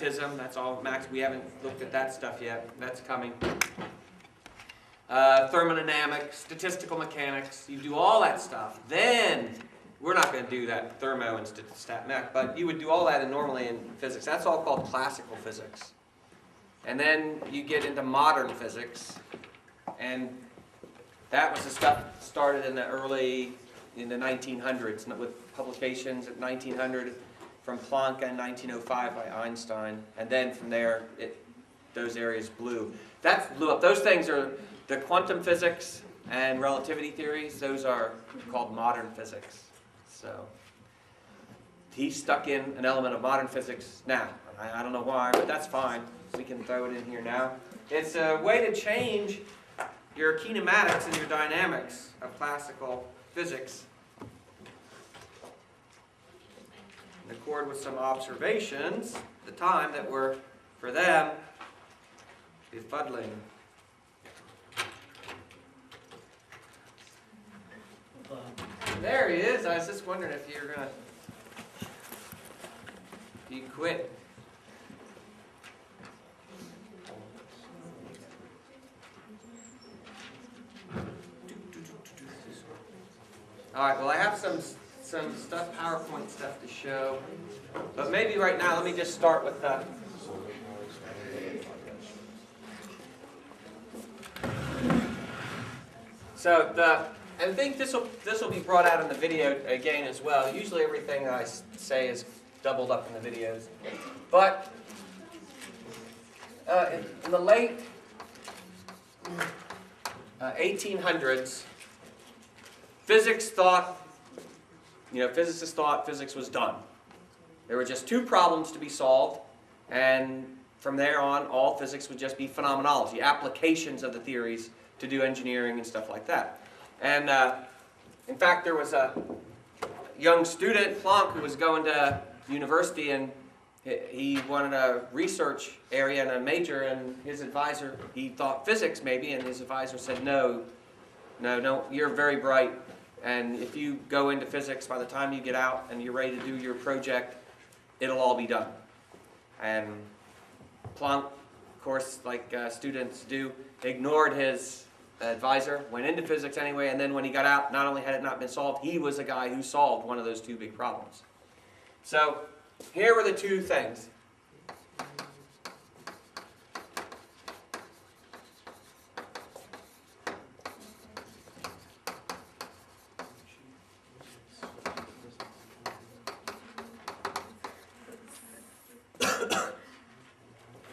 magnetism, that's all max. We haven't looked at that stuff yet. That's coming. Thermodynamics, statistical mechanics, you do all that stuff. Then, we're not going to do that thermo and stat mech, but you would do all that normally in physics. That's all called classical physics. And then you get into modern physics, and that was the stuff started in the 1900s with publications at 1900 from Planck in 1905 by Einstein, and then from there those areas blew. That blew up. Those things are the quantum physics and relativity theories. Those are called modern physics. So he stuck in an element of modern physics now. I don't know why, but that's fine. We can throw it in here now. It's a way to change your kinematics and your dynamics of classical physics in accord with some observations at the time that were, for them, befuddling. There he is. I was just wondering if you're going to... You quit. All right, well, I have some stuff, PowerPoint stuff to show. But maybe right now, let me just start with the... So I think this will be brought out in the video again as well. Usually everything I say is doubled up in the videos. But in the late 1800s, physicists thought physics was done. There were just two problems to be solved, and from there on, all physics would just be phenomenology, applications of the theories to do engineering and stuff like that. And in fact, there was a young student, Planck, who was going to university, and he wanted a research area and a major, and his advisor, he thought physics maybe, and his advisor said, no, you're very bright, and if you go into physics, by the time you get out and you're ready to do your project, it'll all be done. And Planck, of course, like students do, ignored his advisor, went into physics anyway, and then when he got out, not only had it not been solved, he was the guy who solved one of those two big problems. So here were the two things.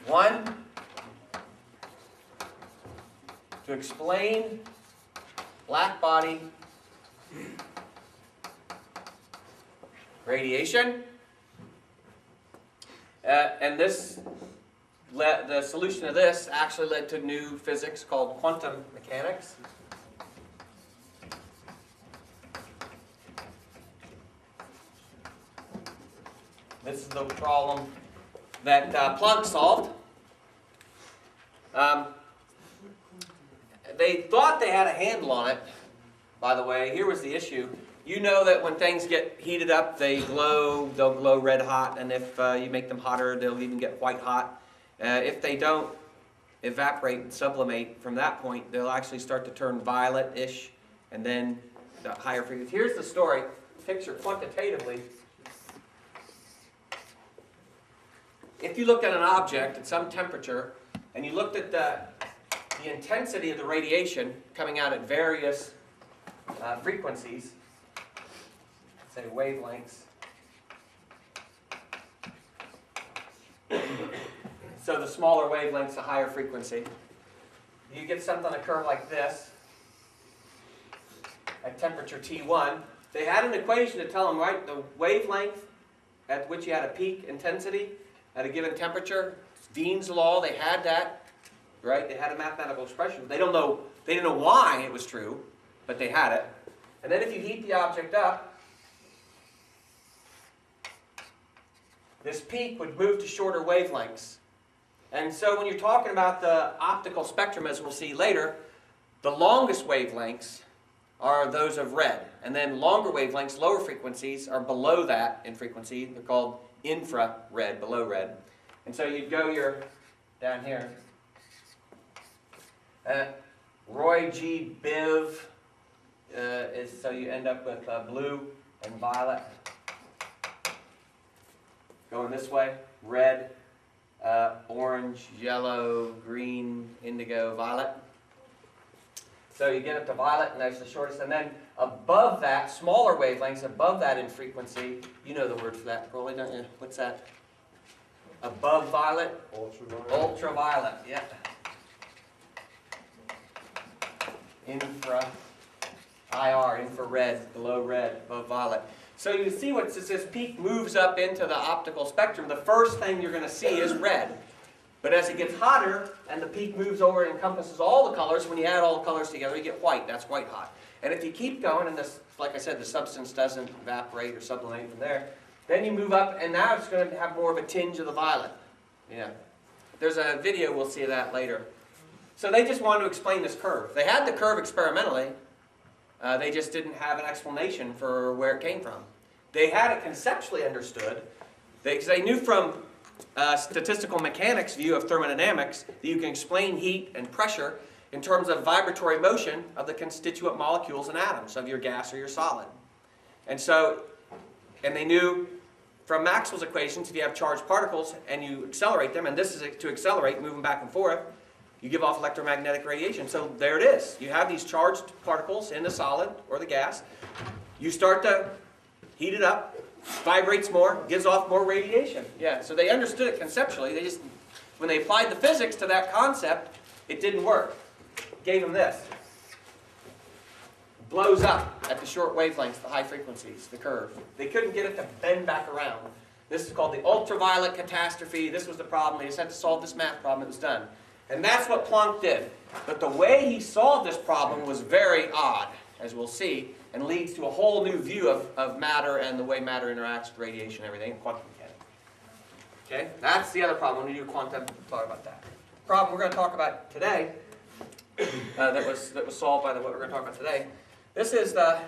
One, to explain black body radiation, and the solution of this actually led to new physics called quantum mechanics. This is the problem that Planck solved. They thought they had a handle on it, by the way. Here was the issue. You know that when things get heated up, they glow, they'll glow red hot, and if you make them hotter, they'll even get white hot. If they don't evaporate and sublimate from that point, they'll actually start to turn violet-ish, and then the higher frequency. Here's the story, picture quantitatively. If you looked at an object at some temperature, and you looked at the intensity of the radiation coming out at various frequencies, say wavelengths. So the smaller wavelengths, the higher frequency. You get something occur like this at temperature T1. They had an equation to tell them, right, the wavelength at which you had a peak intensity at a given temperature. Wien's law, they had that, right? They had a mathematical expression. They didn't know why it was true, but they had it. And then if you heat the object up, this peak would move to shorter wavelengths. And so when you're talking about the optical spectrum, as we'll see later, the longest wavelengths are those of red. And then longer wavelengths, lower frequencies, are below that in frequency. They're called infrared, below red. And so you'd go down here. Roy G. Biv so you end up with blue and violet. Going this way, red, orange, yellow, green, indigo, violet. So you get up to violet, and that's the shortest. And then above that, smaller wavelengths, above that in frequency, you know the word for that, probably, don't you? What's that? Above violet? Ultraviolet. Ultraviolet, yeah. Infrared, below red, above violet. So you see what this peak moves up into the optical spectrum. The first thing you're going to see is red. But as it gets hotter and the peak moves over and encompasses all the colors, when you add all the colors together, you get white. That's white hot. And if you keep going, and this, like I said, the substance doesn't evaporate or sublimate from there, then you move up, and now it's going to have more of a tinge of the violet. Yeah. There's a video, we'll see that later. So they just wanted to explain this curve. They had the curve experimentally. They just didn't have an explanation for where it came from. They had it conceptually understood. They knew from statistical mechanics view of thermodynamics that you can explain heat and pressure in terms of vibratory motion of the constituent molecules and atoms of your gas or your solid. And they knew from Maxwell's equations, if you have charged particles and you accelerate them, and this is to accelerate, move them back and forth, you give off electromagnetic radiation. So there it is. You have these charged particles in the solid or the gas. You start to heat it up, vibrates more, gives off more radiation. Yeah, so they understood it conceptually. They just, when they applied the physics to that concept, it didn't work. It gave them this. Blows up at the short wavelengths, the high frequencies, the curve. They couldn't get it to bend back around. This is called the ultraviolet catastrophe. This was the problem. They just had to solve this math problem. It was done. And that's what Planck did. But the way he solved this problem was very odd, as we'll see, and leads to a whole new view of matter and the way matter interacts with radiation and everything in quantum mechanics. Okay? That's the other problem. When we do quantum, we'll talk about that. The problem we're going to talk about today, that was solved by what we're going to talk about today, this is the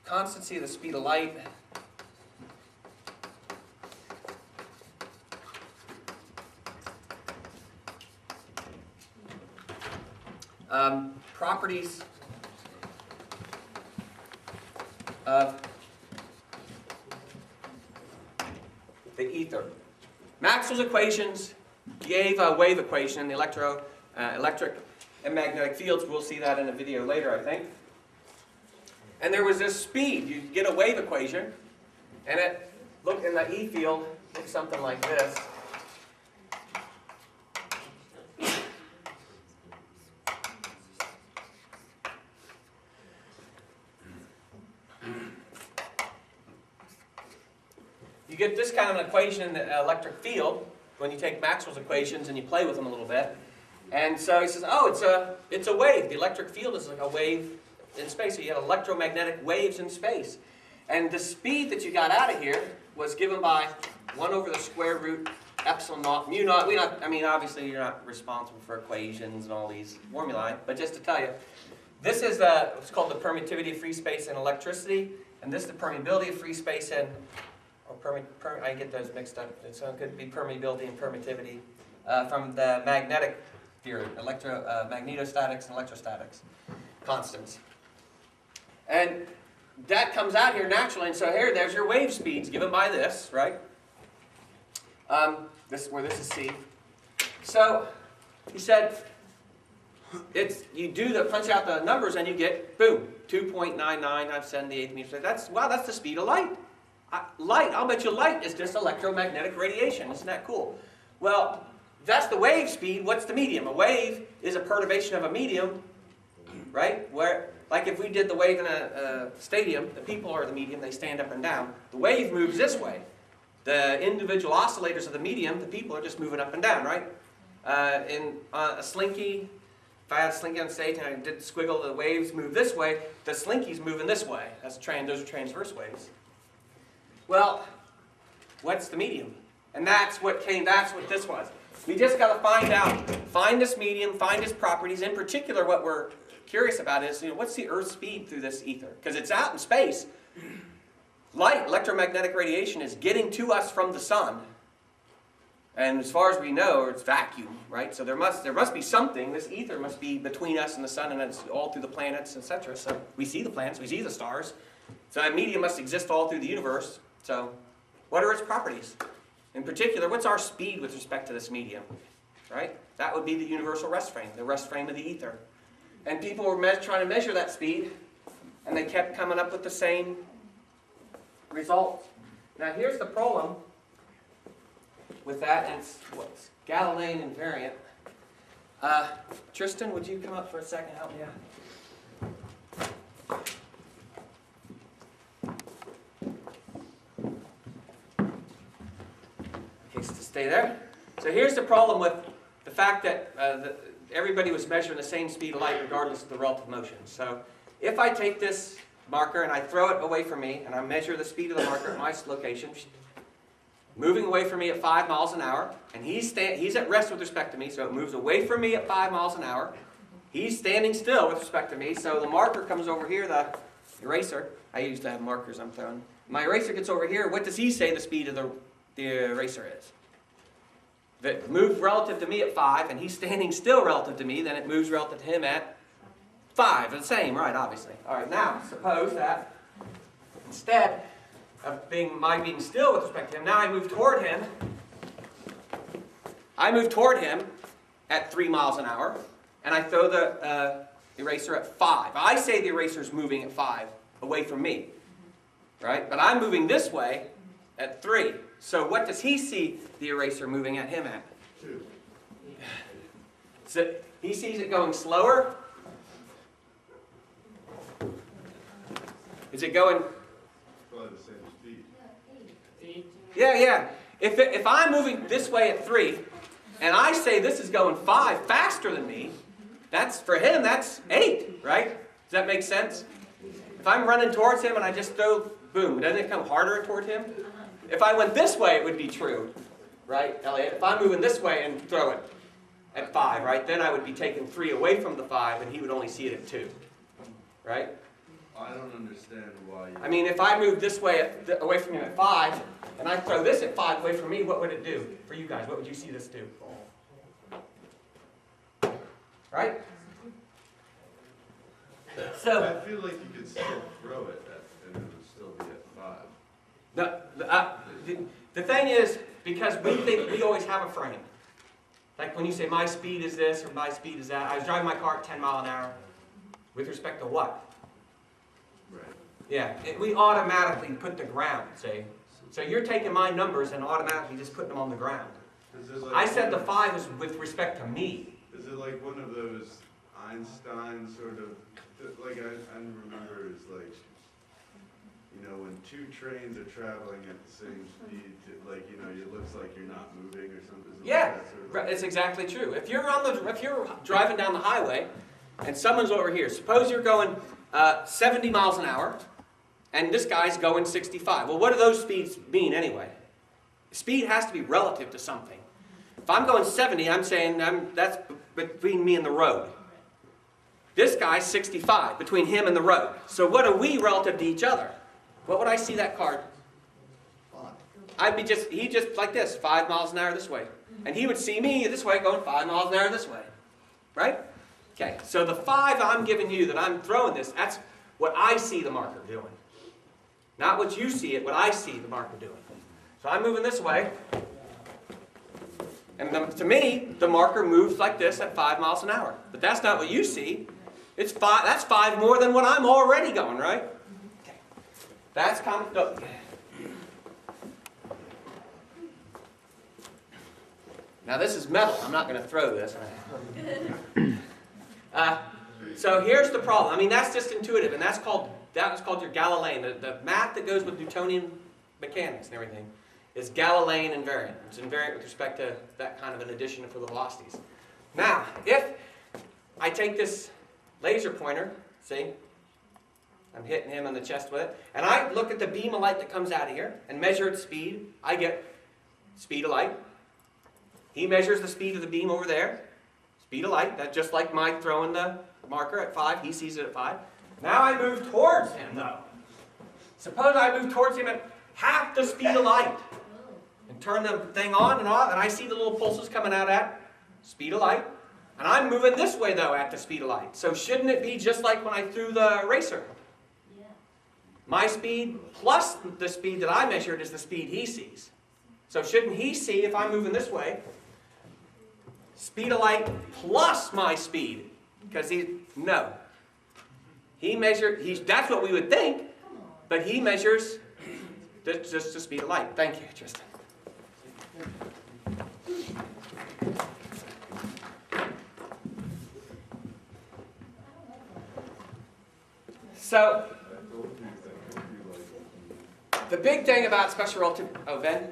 constancy of the speed of light. Properties of the ether. Maxwell's equations gave a wave equation in the electric and magnetic fields. We'll see that in a video later, I think. And there was this speed. You get a wave equation, and it, look in the E field, looks something like this. You get this kind of an equation in the electric field when you take Maxwell's equations and you play with them a little bit. And so he says, oh, it's a wave. The electric field is like a wave in space. So you have electromagnetic waves in space. And the speed that you got out of here was given by 1 over the square root epsilon naught, mu naught. I mean, obviously you're not responsible for equations and all these formulae, but just to tell you, this is what's called the permittivity of free space in electricity, and this is the permeability of free space in, I get those mixed up. So it could be permeability and permittivity from the magnetic theory, magnetostatics and electrostatics, constants. And that comes out here naturally, and so here, there's your wave speeds given by this, right? This is C. So he said, you punch out the numbers and you get, boom, 2.99 times 10 to the 8th meters. That's the speed of light. I'll bet you light is just electromagnetic radiation. Isn't that cool? Well, that's the wave speed. What's the medium? A wave is a perturbation of a medium, right? Where, like if we did the wave in a stadium, the people are the medium, they stand up and down. The wave moves this way. The individual oscillators of the medium, the people are just moving up and down, right? In a slinky, if I had a slinky on stage and I did the squiggle, the waves move this way, the slinky's moving this way. Those are transverse waves. Well, what's the medium? And that's what this was. We just got to find this medium, find its properties. In particular, what we're curious about is, what's the Earth's speed through this ether? Because it's out in space. light, electromagnetic radiation, is getting to us from the sun. And as far as we know, it's vacuum, right? So there must be something. This ether must be between us and the sun, and it's all through the planets, etc. So we see the planets, we see the stars. So that medium must exist all through the universe. So what are its properties? In particular, what's our speed with respect to this medium? Right? That would be the universal rest frame, the rest frame of the ether. And people were trying to measure that speed, and they kept coming up with the same results. Now here's the problem with that, and it's what's Galilean Invariant. Tristan, would you come up for a second? Help me out. Okay, so stay there. So here's the problem with the fact that everybody was measuring the same speed of light regardless of the relative motion. So if I take this marker and I throw it away from me, and I measure the speed of the marker at my location, moving away from me at 5 miles an hour, and he's at rest with respect to me, so it moves away from me at 5 miles an hour. He's standing still with respect to me, so the marker comes over here, the eraser. I used to have markers I'm throwing. My eraser gets over here. What does he say the speed of the eraser is? If it moves relative to me at 5, and he's standing still relative to me, then it moves relative to him at 5. It's the same, right, obviously. All right, now, suppose that instead of my being still with respect to him, now I move toward him. I move toward him at 3 miles an hour, and I throw the eraser at 5. I say the eraser is moving at 5 away from me, right? But I'm moving this way at 3. So what does he see the eraser moving at him at? 2. So he sees it going slower. Is it going? Probably the same speed. Yeah. If I'm moving this way at 3, and I say this is going 5 faster than me, for him that's 8, right? Does that make sense? If I'm running towards him and I just throw, boom, doesn't it come harder toward him? If I went this way, it would be true, right, Elliot? If I'm moving this way and throw it at 5, right, then I would be taking 3 away from the 5, and he would only see it at 2, right? I don't understand why you... I mean, if I move this way away from him at 5, and I throw this at 5 away from me, what would it do for you guys? What would you see this do? Right? So I feel like you could still throw it and it would still be at 5. the thing is, because we think we always have a frame. Like when you say my speed is this or my speed is that. I was driving my car at 10 miles an hour. With respect to what? Right. Yeah, we automatically put the ground, see? So you're taking my numbers and automatically just putting them on the ground. Like I said the 5 was with respect to me. Is it like one of those Einstein sort of, like I remember it's like, you know, when 2 trains are traveling at the same speed, like, you know, it looks like you're not moving or something. Yeah, like that sort of it's exactly true. If you're driving down the highway and someone's over here, suppose you're going 70 miles an hour and this guy's going 65. Well, what do those speeds mean anyway? Speed has to be relative to something. If I'm going 70, I'm saying that's between me and the road. This guy's 65, between him and the road. So what are we relative to each other? What would I see that card? I'd be he just like this, 5 miles an hour this way. And he would see me this way going 5 miles an hour this way. Right? Okay, so the 5 I'm giving you that I'm throwing this, that's what I see the marker doing. Not what you see it, what I see the marker doing. So I'm moving this way. And to me, the marker moves like this at 5 miles an hour. But that's not what you see. It's 5. That's 5 more than what I'm already going, right? Okay. That's kind of... Now this is metal. I'm not going to throw this. So here's the problem. I mean, that's just intuitive, and that was called your Galilean. The math that goes with Newtonian mechanics and everything is Galilean invariant. It's invariant with respect to that kind of an addition for the velocities. Now, if I take this laser pointer, see, I'm hitting him on the chest with it, and I look at the beam of light that comes out of here and measure its speed, I get speed of light. He measures the speed of the beam over there, speed of light. That's just like my throwing the marker at 5. He sees it at 5. Now I move towards him, though. Suppose I move towards him at half the speed of light and turn the thing on and off, and I see the little pulses coming out at speed of light. And I'm moving this way, though, at the speed of light. So shouldn't it be just like when I threw the eraser? Yeah. My speed plus the speed that I measured is the speed he sees. So shouldn't he see, if I'm moving this way, speed of light plus my speed? Because no. He measured, that's what we would think, but he measures just the speed of light. Thank you, Tristan. So, the big thing about special relativity, oh, Ben?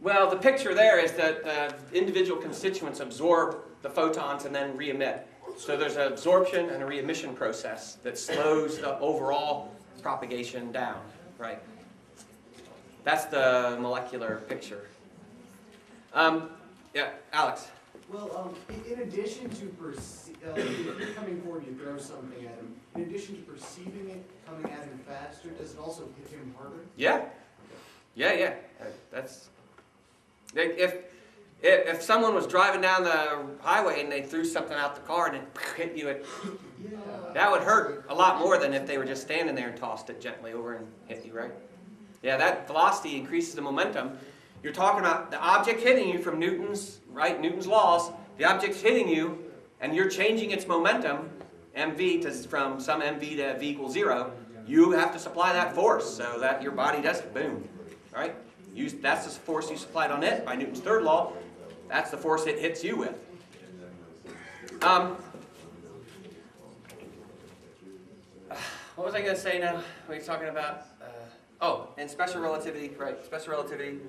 Well, the picture there is that the individual constituents absorb the photons and then re-emit. So there's an absorption and a re-emission process that slows the overall propagation down, right? That's the molecular picture. Yeah, Alex. Well, in addition to if you're coming forward, you throw something at him. In addition to perceiving it coming at him faster, does it also hit him harder? Yeah. Yeah. That's if someone was driving down the highway and they threw something out the car and it hit you, that would hurt a lot more than if they were just standing there and tossed it gently over and hit you, right? Yeah, that velocity increases the momentum. You're talking about the object hitting you from Newton's laws. The object's hitting you, and you're changing its momentum, mv, from some mv to v equals 0. You have to supply that force so that your body does it. Boom. Right? That's the force you supplied on it by Newton's third law. That's the force it hits you with. What was I going to say now? What are you talking about? And special relativity, right? Special relativity.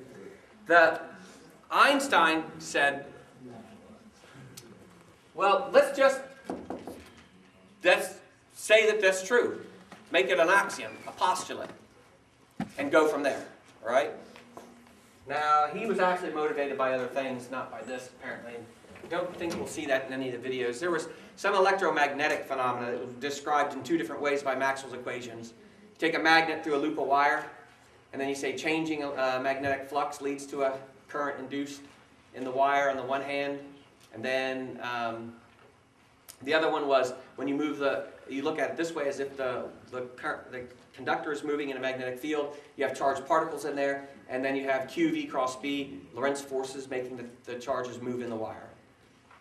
Einstein said, well, let's say that that's true. Make it an axiom, a postulate, and go from there, right? Now, he was actually motivated by other things, not by this, apparently. I don't think we'll see that in any of the videos. There was some electromagnetic phenomena that was described in two different ways by Maxwell's equations. You take a magnet through a loop of wire, and then you say changing magnetic flux leads to a current induced in the wire on the one hand, and then the other one was when you look at it this way as if the conductor is moving in a magnetic field, you have charged particles in there, and then you have QV cross B, Lorentz forces making the charges move in the wire.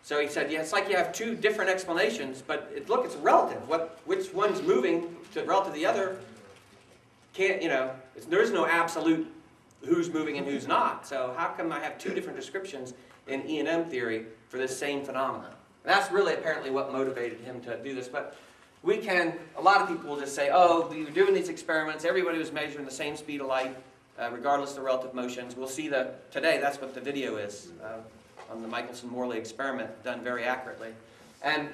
So he said, yeah, it's like you have two different explanations, but look, it's relative. Which one's moving relative to the other there is no absolute who's moving and who's not. So how come I have two different descriptions in E&M theory for this same phenomenon? That's really apparently what motivated him to do this. But a lot of people will just say, oh, we were doing these experiments, everybody was measuring the same speed of light, regardless of the relative motions. We'll see today that's what the video is on the Michelson-Morley experiment, done very accurately. And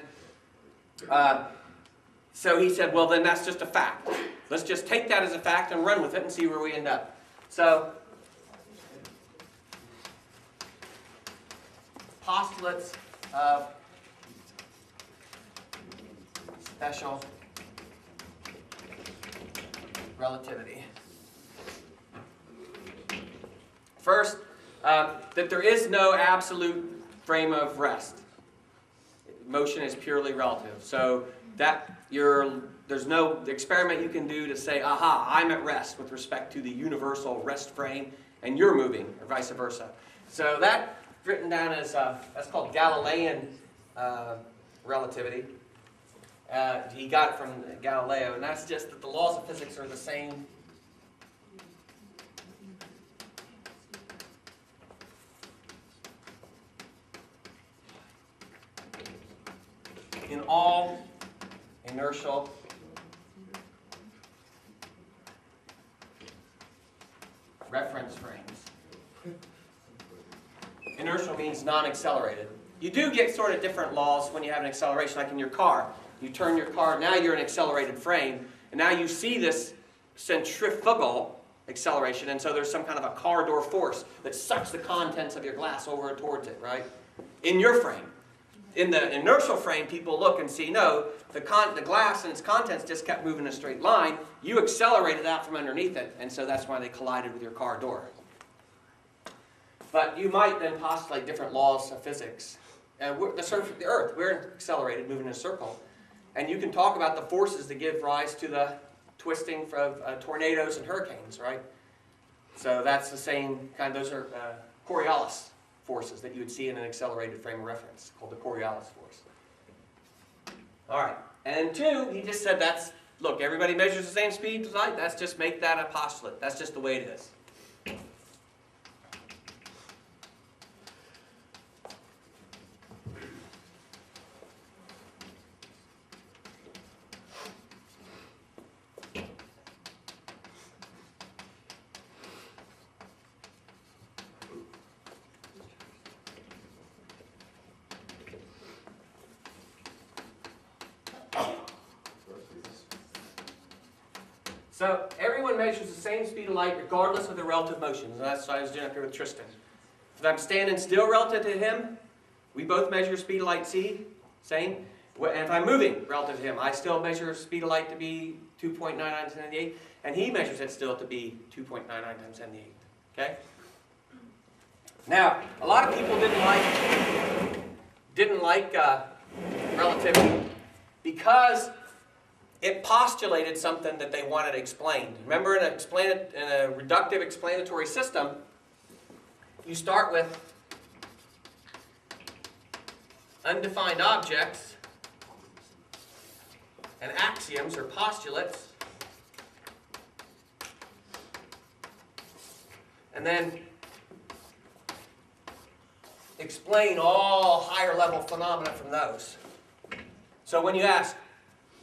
so he said, well, then that's just a fact. Let's just take that as a fact and run with it and see where we end up. So, postulates of special relativity. First, that there is no absolute frame of rest. Motion is purely relative. So there's no experiment you can do to say, aha, I'm at rest with respect to the universal rest frame, and you're moving, or vice versa. So that's written down as, that's called Galilean relativity. He got it from Galileo, and that's just that the laws of physics are the same in all inertial reference frames. Inertial means non-accelerated. You do get sort of different laws when you have an acceleration, like in your car. You turn your car, now you're in an accelerated frame, and now you see this centrifugal acceleration, and so there's some kind of a car door force that sucks the contents of your glass over towards it, right? In your frame. in the inertial frame, people look and see, no, the glass and its contents just kept moving in a straight line. You accelerated out from underneath it, and so that's why they collided with your car door. But you might then postulate different laws of physics. The surface of the Earth, we're accelerated, moving in a circle. And you can talk about the forces that give rise to the twisting of tornadoes and hurricanes, right? So that's the same kind, those are Coriolis forces that you would see in an accelerated frame of reference, called the Coriolis force. All right, and 2, he just said that's, look, everybody measures the same speed as light, that's just make that a postulate. That's just the way it is. So everyone measures the same speed of light regardless of their relative motions. And that's what I was doing up here with Tristan. If I'm standing still relative to him, we both measure speed of light c, same. And if I'm moving relative to him, I still measure speed of light to be 2.99 times 10 to the 8, and he measures it still to be 2.99 times 10 to the 8. Okay? Now, a lot of people didn't like relativity because it postulated something that they wanted explained. Remember, in a reductive explanatory system, you start with undefined objects and axioms or postulates, and then explain all higher level phenomena from those. So when you ask,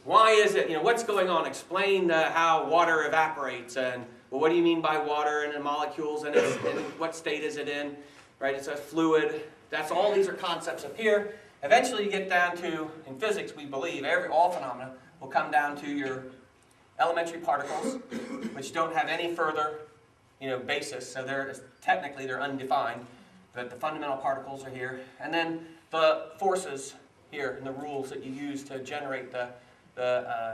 why is it, what's going on? Explain how water evaporates, and well, what do you mean by water and the molecules, and what state is it in, right? It's a fluid. That's all. These are concepts up here. Eventually, you get down to, in physics, we believe all phenomena will come down to your elementary particles, which don't have any further, basis. So technically they're undefined, but the fundamental particles are here, and then the forces here and the rules that you use to generate the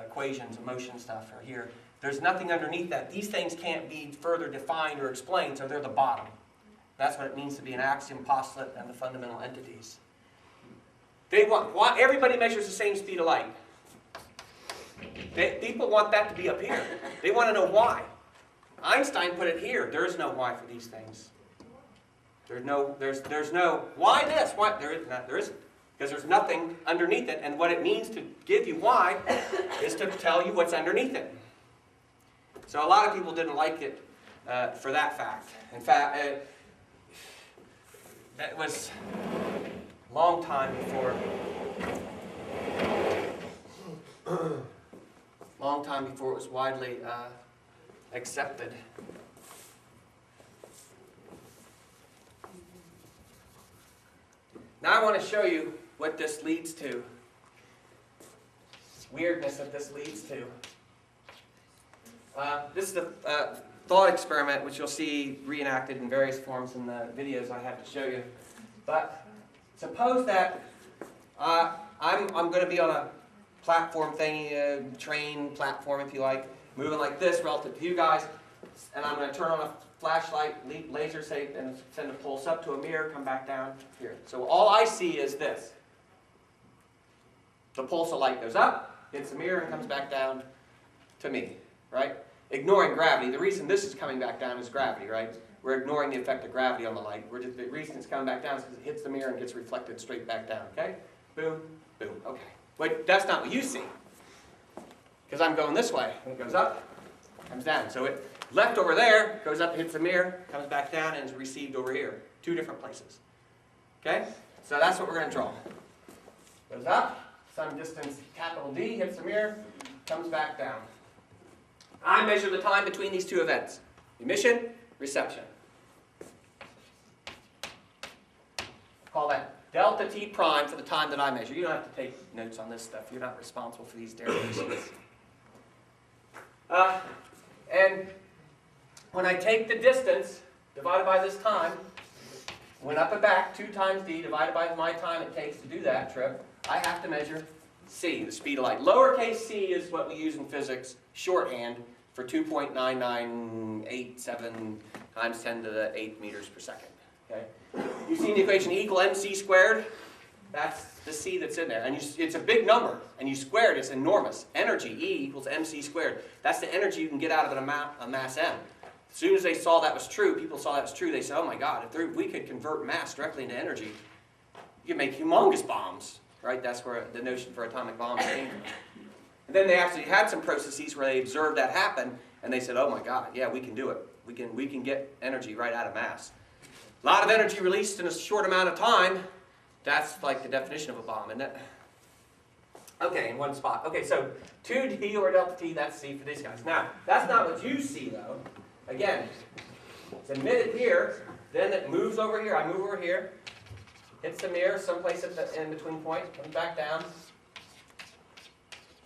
equations and motion stuff are here. There's nothing underneath that. These things can't be further defined or explained, so they're the bottom. That's what it means to be an axiom, postulate, and the fundamental entities. Everybody measures the same speed of light. People want that to be up here. They want to know why. Einstein put it here. There is no why for these things. There's no why this, why there isn't. Because there's nothing underneath it, and what it means to give you why is to tell you what's underneath it. So a lot of people didn't like it for that fact. In fact, that was a long time before it was widely accepted. Now I want to show you what this leads to. Weirdness that this leads to. This is the thought experiment, which you'll see reenacted in various forms in the videos I have to show you. But suppose that I'm going to be on a platform thingy, train platform if you like, moving like this relative to you guys, and I'm going to turn on a flashlight, laser say, and send a pulse up to a mirror, come back down here. So all I see is this. The pulse of light goes up, hits the mirror, and comes back down to me, right? Ignoring gravity. The reason this is coming back down is gravity, right? We're ignoring the effect of gravity on the light. The reason it's coming back down is because it hits the mirror and gets reflected straight back down, okay? Boom, boom, okay. But that's not what you see. Because I'm going this way. When it goes up, comes down. So it left over there, goes up, hits the mirror, comes back down, and is received over here. 2 different places. Okay? So that's what we're going to draw. Goes up, some distance, capital D, hits the mirror, comes back down. I measure the time between these 2 events. Emission, reception. Call that delta T prime for the time that I measure. You don't have to take notes on this stuff. You're not responsible for these derivations. And when I take the distance divided by this time, went up and back 2 times d divided by my time it takes to do that trip, I have to measure c, the speed of light. Lowercase c is what we use in physics, shorthand, for 2.9987 times 10 to the 8th meters per second. Okay? You've seen the equation E equal mc squared? That's the c that's in there. And it's a big number, and you square it, it's enormous. Energy, E equals mc squared. That's the energy you can get out of a mass m. As soon as they saw that was true, people saw that was true, they said, oh my God, if we could convert mass directly into energy, you could make humongous bombs. Right? That's where the notion for atomic bombs came from. And then they actually had some processes where they observed that happen, and they said, oh my God, yeah, we can do it. We can get energy right out of mass. A lot of energy released in a short amount of time. That's like the definition of a bomb, isn't it? Okay, in one spot. Okay, so 2d or delta t, that's c for these guys. Now, that's not what you see, though. Again, it's emitted here, then it moves over here. I move over here. Hits the mirror someplace at the in-between point, comes back down.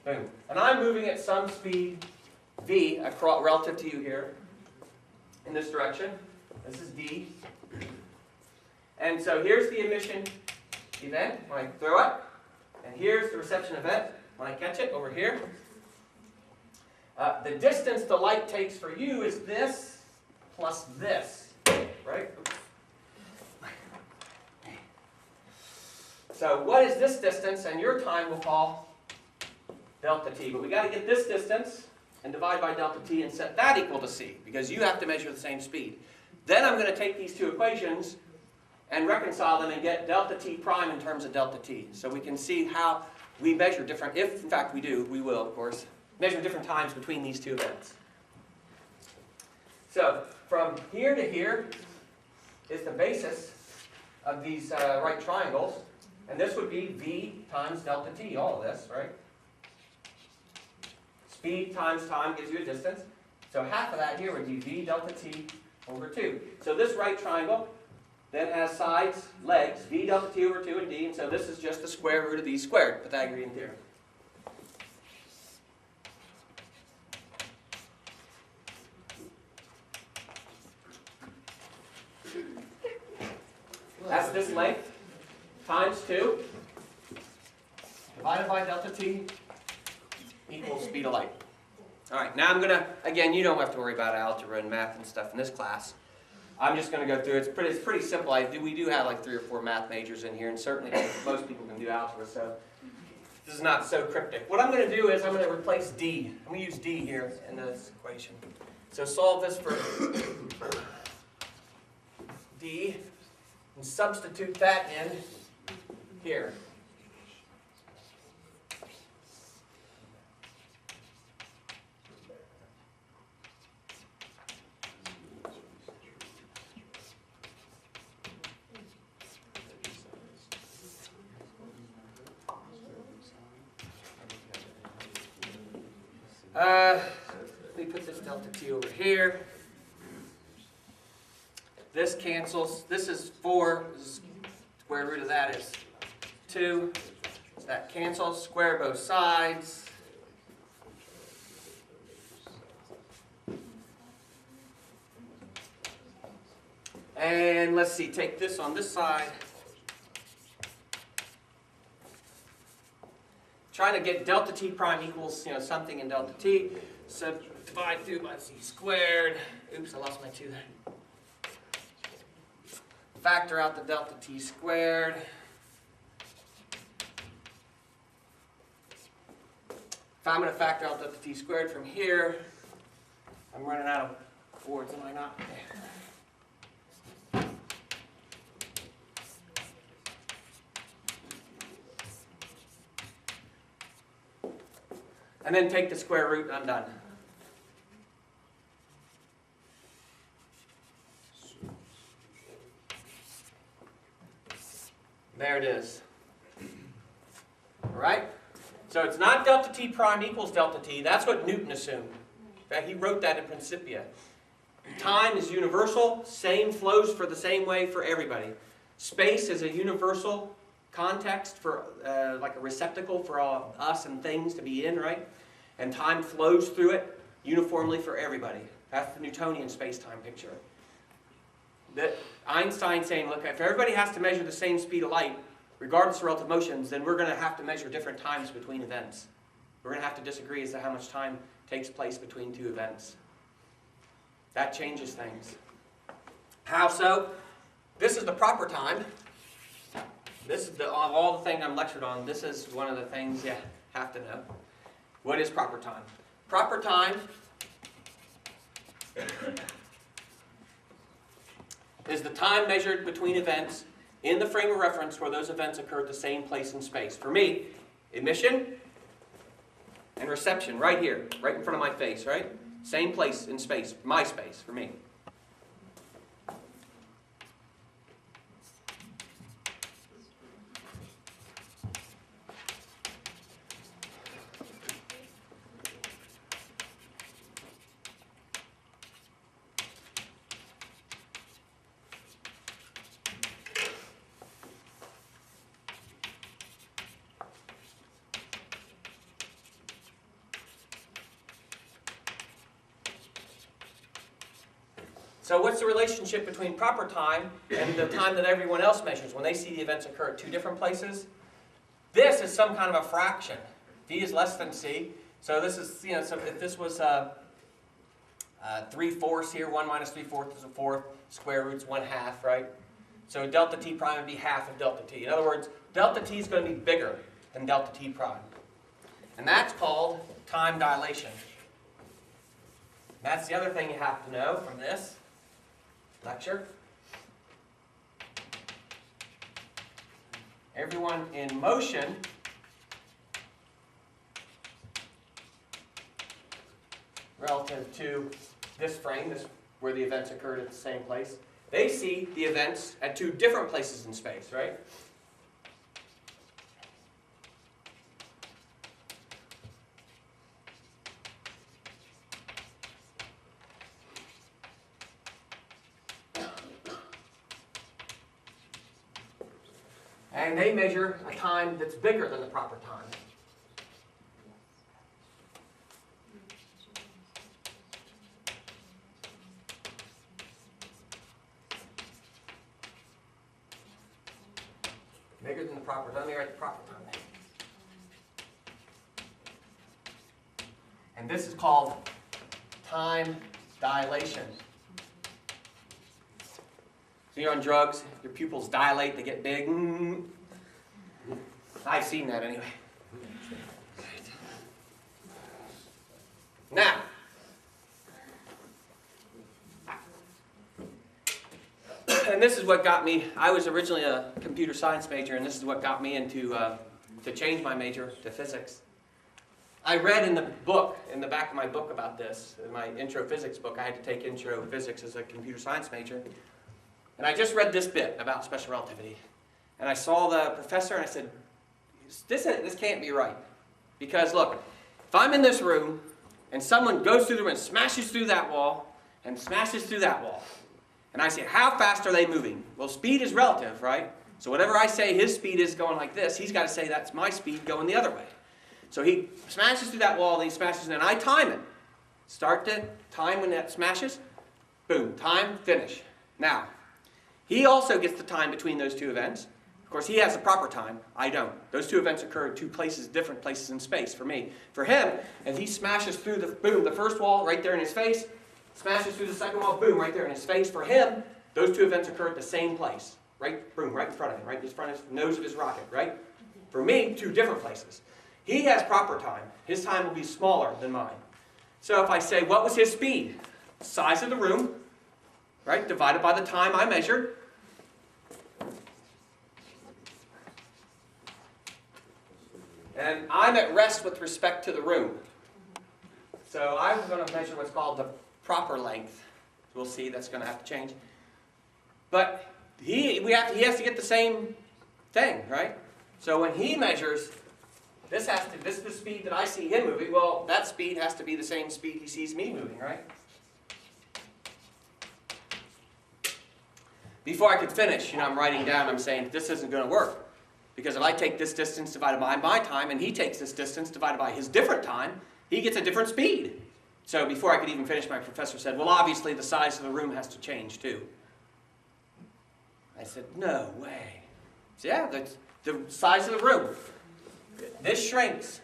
Boom. And I'm moving at some speed v across, relative to you here, in this direction. This is d. And so here's the emission event when I throw it. And here's the reception event when I catch it over here. The distance the light takes for you is this plus this, right? Oops. So what is this distance? And your time will call delta t. But we got to get this distance and divide by delta t and set that equal to c, because you have to measure the same speed. Then I'm going to take these two equations and reconcile them and get delta t prime in terms of delta t. So we can see how we measure different, if in fact we do, we will of course, measure different times between these two events. So from here to here is the basis of these right triangles. And this would be v times delta t, all of this, right? Speed times time gives you a distance. So half of that here would be v delta t over 2. So this right triangle then has sides, legs, v delta t over 2 and d, and so this is just the square root of v squared, Pythagorean theorem. That's this length times 2 divided by delta t equals speed of light. All right, now I'm going to, again, you don't have to worry about algebra and math and stuff in this class. I'm just going to go through it. It's pretty simple. We do have like 3 or 4 math majors in here, and certainly most people can do algebra, so this is not so cryptic. What I'm going to do is I'm going to replace d. I'm going to use d here in this equation. So solve this for d and substitute that in here. Let me put this delta t over here. This cancels. This is 4. Square root of that is 2. So that cancels. Square both sides. And let's see, take this on this side. Trying to get delta t prime equals, something in delta t. So divide through by c squared. Oops, I lost my 2 there. Factor out the delta t squared. If I'm going to factor out delta t squared from here, I'm running out of boards, am I not? And then take the square root and I'm done. There it is. All right? So it's not delta t prime equals delta t. That's what Newton assumed. In fact, he wrote that in Principia. Time is universal. Same flows for the same way for everybody. Space is a universal context for like a receptacle for all us and things to be in, right? And time flows through it uniformly for everybody. That's the Newtonian space-time picture. that Einstein saying, look, if everybody has to measure the same speed of light, regardless of relative motions, then we're going to have to measure different times between events. We're going to have to disagree as to how much time takes place between two events. That changes things. How so? This is the proper time. This is all the thing I'm lectured on. This is one of the things you have to know. What is proper time? Proper time is the time measured between events in the frame of reference where those events occur at the same place in space. For me, emission and reception, right here, right in front of my face, right? Same place in space, my space, for me. So what's the relationship between proper time and the time that everyone else measures when they see the events occur at two different places? This is some kind of a fraction. V is less than C. So this is, so if this was 3/4 here, 1 minus 3/4 is a fourth, square root's 1/2, right? So delta T prime would be half of delta T. In other words, delta T is going to be bigger than delta T prime. And that's called time dilation. That's the other thing you have to know from this lecture. Everyone in motion relative to this frame, this where the events occurred at the same place, they see the events at two different places in space, right? And they measure a time that's bigger than the proper time. Bigger than the proper. Let me write the proper time. And this is called time dilation. So you're on drugs, your pupils dilate, they get big. I've seen that anyway. Now, and this is what got me, I was originally a computer science major, and this is what got me into, to change my major to physics. I read in the book, in the back of my book about this, in my intro physics book, I had to take intro physics as a computer science major. And I just read this bit about special relativity. And I saw the professor and I said, this can't be right. Because look, if I'm in this room and someone goes through the room and smashes through that wall and smashes through that wall, and I say, how fast are they moving? Well, speed is relative, right? So whatever I say his speed is going like this, he's got to say that's my speed going the other way. So he smashes through that wall and he smashes, and I time it. Start the time when that smashes, boom, time, finish. Now, he also gets the time between those two events. Of course, he has the proper time. I don't. Those two events occur at two places, different places in space for me. For him, if he smashes through the, boom, the first wall right there in his face, smashes through the second wall, boom, right there in his face. For him, those two events occur at the same place. Right, boom, right in front of him, right in front of his nose of his rocket, right? For me, two different places. He has proper time. His time will be smaller than mine. So if I say, what was his speed? Size of the room, right, divided by the time I measured. And I'm at rest with respect to the room. So I'm going to measure what's called the proper length. We'll see, that's going to have to change. But he has to get the same thing, right? So when he measures, this is the speed that I see him moving. Well, that speed has to be the same speed he sees me moving, right? Before I could finish, I'm writing down, I'm saying, this isn't going to work. Because if I take this distance divided by my time, and he takes this distance divided by his different time, he gets a different speed. So before I could even finish, my professor said, well, obviously the size of the room has to change too. I said, no way. So yeah, that's the size of the room. This shrinks,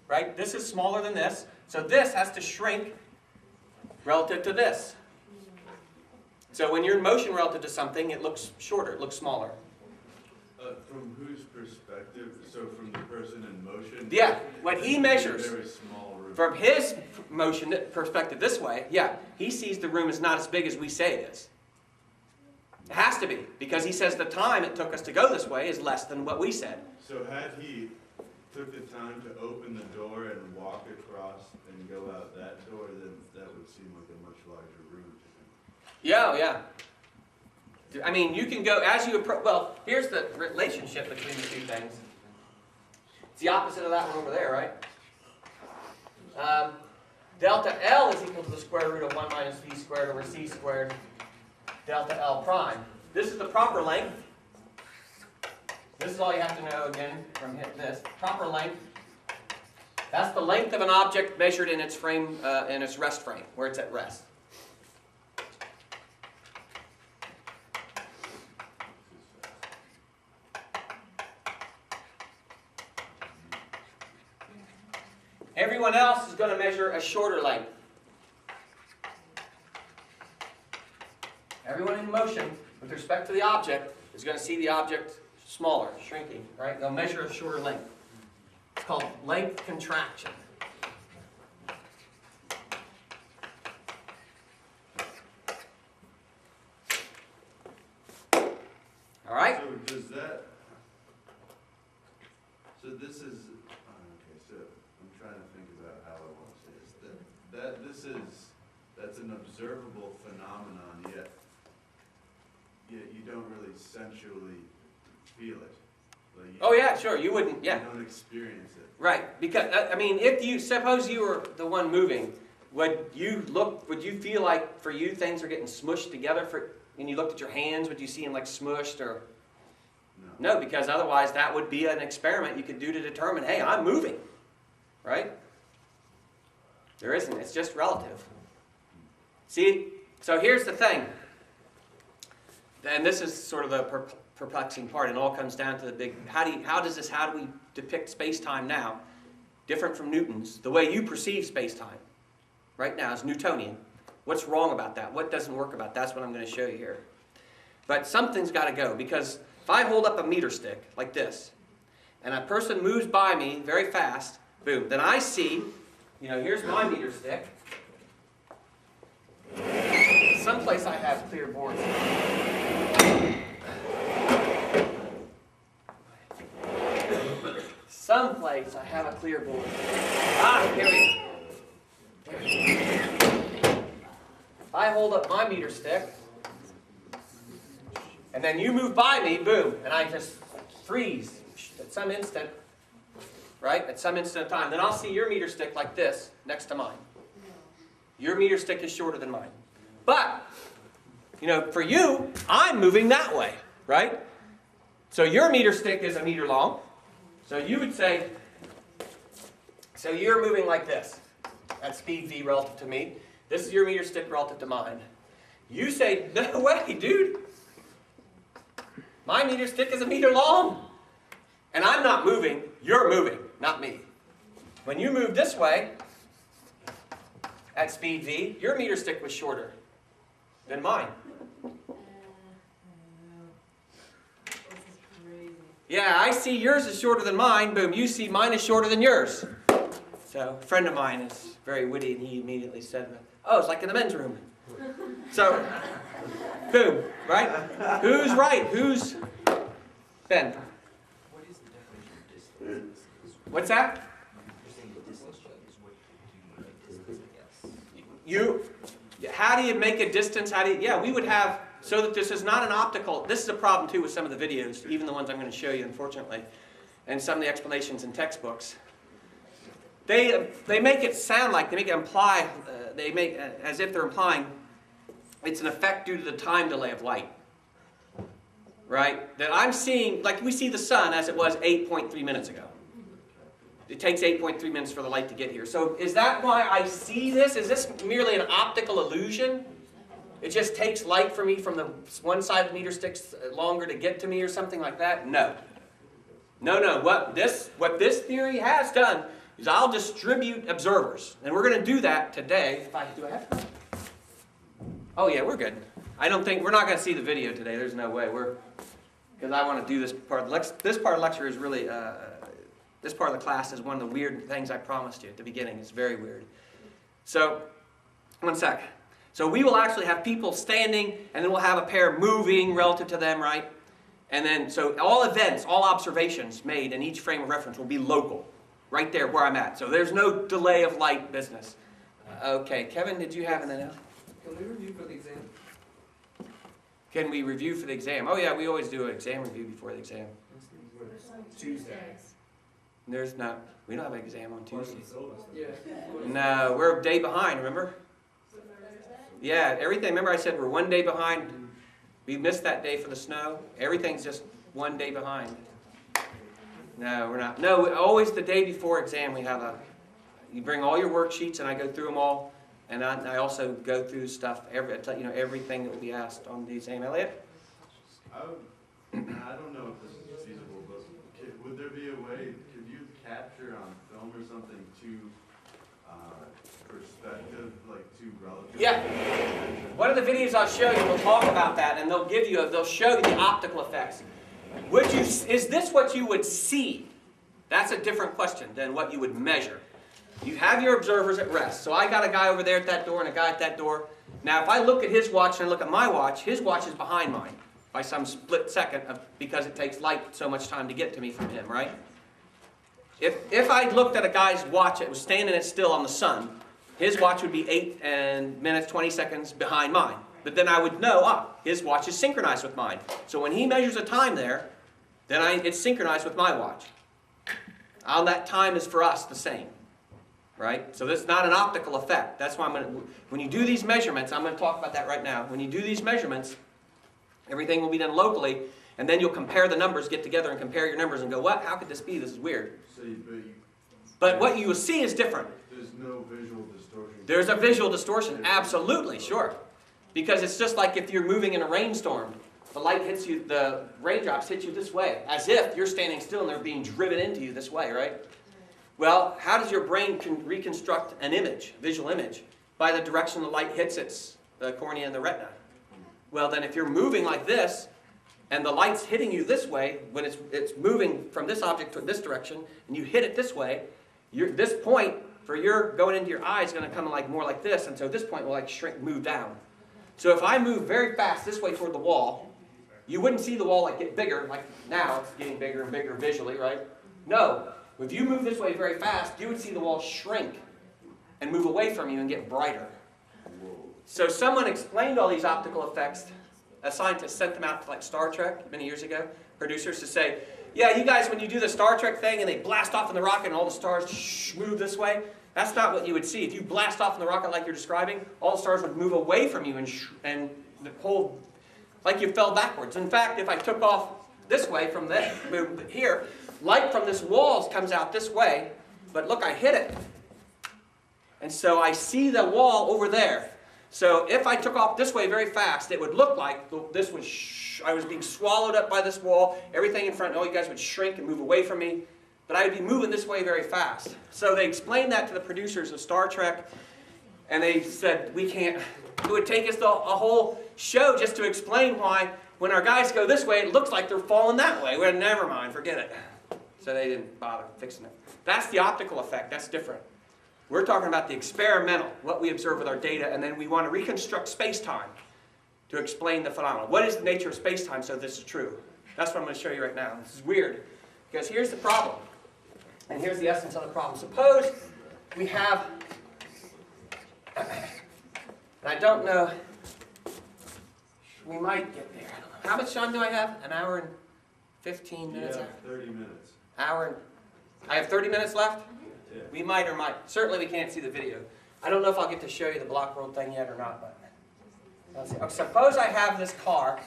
right? This is smaller than this. So this has to shrink relative to this. So when you're in motion relative to something, it looks shorter, it looks smaller. From whose perspective? So from the person in motion? Yeah, what he measures, Very small room. from his motion perspective this way, yeah, he sees the room is not as big as we say it is. It has to be, because he says the time it took us to go this way is less than what we said. So had he took the time to open the door and walk across and go out that door, then that would seem like a much larger room to him. Yeah, oh, yeah. I mean, you can go, as you approach, well, here's the relationship between the two things. It's the opposite of that one over there, right? Delta L is equal to the square root of 1 minus v squared over c squared delta L prime. This is the proper length. This is all you have to know again from this. Proper length. That's the length of an object measured in its frame, in its rest frame, where it's at rest. Everyone else is going to measure a shorter length. Everyone in motion, with respect to the object, is going to see the object smaller, shrinking, right? They'll measure a shorter length. It's called length contraction. All right? So does that, so this is, okay, so I'm trying to think about how I want to say this. That's an observable phenomenon, yet you don't really sensually feel it. Like Oh yeah, sure, you wouldn't, yeah. You don't experience it. Right, because, I mean, if you, suppose you were the one moving, would you feel like, for you, things are getting smushed together when you looked at your hands, would you see them like smushed or? No, because otherwise that would be an experiment you could do to determine, hey, I'm moving, right? There isn't, it's just relative. See, so here's the thing, and this is sort of the perplexing part, and it all comes down to the big, how do we depict space-time now, different from Newton's? The way you perceive space-time right now is Newtonian. What's wrong about that? What doesn't work about that? That's what I'm going to show you here. But something's got to go, because if I hold up a meter stick like this, and a person moves by me very fast, boom, then I see, here's my meter stick. Someplace I have clear boards. Someplace I have a clear board. Here we go. I hold up my meter stick, and then you move by me, boom, and I just freeze at some instant, right? At some instant of time. Then I'll see your meter stick like this next to mine. Your meter stick is shorter than mine. But, for you, I'm moving that way, right? So your meter stick is a meter long. So you would say, so you're moving like this at speed v relative to me. This is your meter stick relative to mine. You say, no way, dude. My meter stick is a meter long. And I'm not moving, you're moving, not me. When you move this way, at speed v, your meter stick was shorter than mine. Yeah, I see yours is shorter than mine. Boom, you see mine is shorter than yours. So a friend of mine is very witty, and he immediately said, oh, it's like in the men's room. So, boom, right? Who's right? Who's Ben? What is the definition of distance? What's that? You're saying the distance is what you make distance, I guess. How do you make a distance? Yeah, we would have, so that this is not an optical, this is a problem too with some of the videos, even the ones I'm going to show you, unfortunately, and some of the explanations in textbooks. They make it sound like, they make it imply, they make as if they're implying it's an effect due to the time delay of light. Right? That I'm seeing, like we see the sun as it was 8.3 minutes ago. It takes 8.3 minutes for the light to get here. So is that why I see this? Is this merely an optical illusion? It just takes light for me from the one side of the meter sticks longer to get to me or something like that? No. No. What this theory has done is I'll distribute observers. And we're going to do that today. Do I have to? Oh yeah, we're good. We're not going to see the video today. There's no way. Because I want to do this part. This part of the lecture is really, this part of the class is one of the weird things I promised you at the beginning. It's very weird. So, one sec. So we will actually have people standing, and then we'll have a pair moving relative to them, right? And then, so all events, all observations made in each frame of reference will be local, right there where I'm at. So there's no delay of light business. Okay, Kevin, did you have an announcement? Can we review for the exam? Can we review for the exam? Oh yeah, we always do an exam review before the exam. Tuesdays. We don't have an exam on Tuesday. Yeah. No, we're a day behind, remember? Yeah, everything, remember I said we're 1 day behind. We missed that day for the snow. Everything's just 1 day behind. No, we're not. No, always the day before exam you bring all your worksheets and I go through them all. And I also go through stuff, everything that will be asked on the exam. Elliot? I don't know if this is feasible, but would there be a way, could you capture on film or something to perspective, like to relative? Yeah. One of the videos I'll show you will talk about that, and they'll show you the optical effects. Is this what you would see? That's a different question than what you would measure. You have your observers at rest. So I got a guy over there at that door and a guy at that door. Now if I look at his watch and I look at my watch, his watch is behind mine by some split second because it takes light so much time to get to me from him, right? If I looked at a guy's watch that was standing it still on the sun, his watch would be 8 minutes, 20 seconds behind mine. But then I would know, his watch is synchronized with mine. So when he measures a time there, then it's synchronized with my watch. That time is for us the same. Right? So this is not an optical effect. That's why when you do these measurements, I'm going to talk about that right now. When you do these measurements, everything will be done locally, and then you'll compare the numbers, get together and compare your numbers and go, what? How could this be? This is weird. But what you will see is different. There's no visual distortion. There's a visual distortion, absolutely, sure. Because it's just like if you're moving in a rainstorm. The light hits you, the raindrops hit you this way, as if you're standing still and they're being driven into you this way, right? Well, how does your brain reconstruct an image, visual image? By the direction the light hits the cornea and the retina. Well, then if you're moving like this, and the light's hitting you this way, when it's moving from this object to this direction, and you hit it this way, this point, for your going into your eye, is going to come more like this, and so this point will move down. So if I move very fast this way toward the wall, you wouldn't see the wall get bigger, like now it's getting bigger and bigger visually, right? No. If you move this way very fast, you would see the wall shrink and move away from you and get brighter. So someone explained all these optical effects. A scientist sent them out to Star Trek many years ago, producers, to say, yeah, you guys, when you do the Star Trek thing and they blast off in the rocket and all the stars move this way, that's not what you would see. If you blast off in the rocket like you're describing, all the stars would move away from you and the whole, like you fell backwards. In fact, if I took off this way from there, moved here, light from this wall comes out this way, but look, I hit it. And so I see the wall over there. So if I took off this way very fast, it would look like I was being swallowed up by this wall. Everything in front, all you guys would shrink and move away from me. But I would be moving this way very fast. So they explained that to the producers of Star Trek. And they said, we can't, it would take us a whole show just to explain why when our guys go this way, it looks like they're falling that way. Well, never mind, forget it. So they didn't bother fixing it. That's the optical effect. That's different. We're talking about the experimental, what we observe with our data, and then we want to reconstruct space-time to explain the phenomenon. What is the nature of space-time so this is true? That's what I'm going to show you right now. This is weird, because here's the problem, and here's the essence of the problem. Suppose we have, and I don't know, we might get there. How much time do I have? An hour and 15 minutes? Yeah, 30 minutes. I have 30 minutes left? Yeah. We might or might. Certainly we can't see the video. I don't know if I'll get to show you the block world thing yet or not, but let's see. Suppose I have this car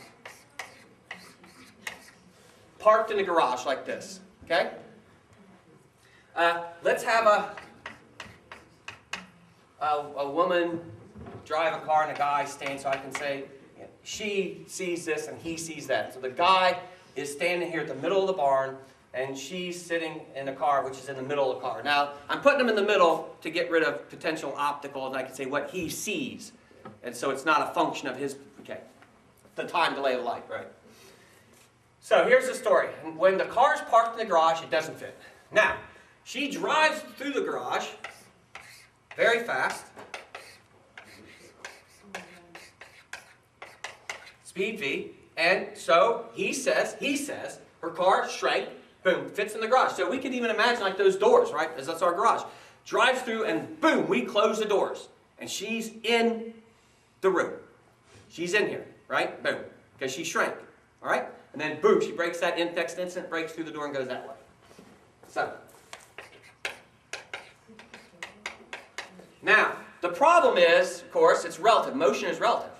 parked in the garage like this, okay? Let's have a woman drive a car and a guy stands, so I can say she sees this and he sees that. So the guy is standing here at the middle of the barn, and she's sitting in a car which is in the middle of the car. Now, I'm putting them in the middle to get rid of potential optical, and I can say what he sees. And so it's not a function of his, okay, the time delay of light, right? So here's the story. When the car is parked in the garage, it doesn't fit. Now, she drives through the garage very fast. Speed V. And so he says, her car shrank, boom, fits in the garage. So we can even imagine like those doors, right? As that's our garage. Drives through and boom, we close the doors. And she's in the room. She's in here, right? Boom. Because she shrank. All right? And then boom, she breaks that next instant, breaks through the door and goes that way. So. Now, the problem is, of course, it's relative. Motion is relative.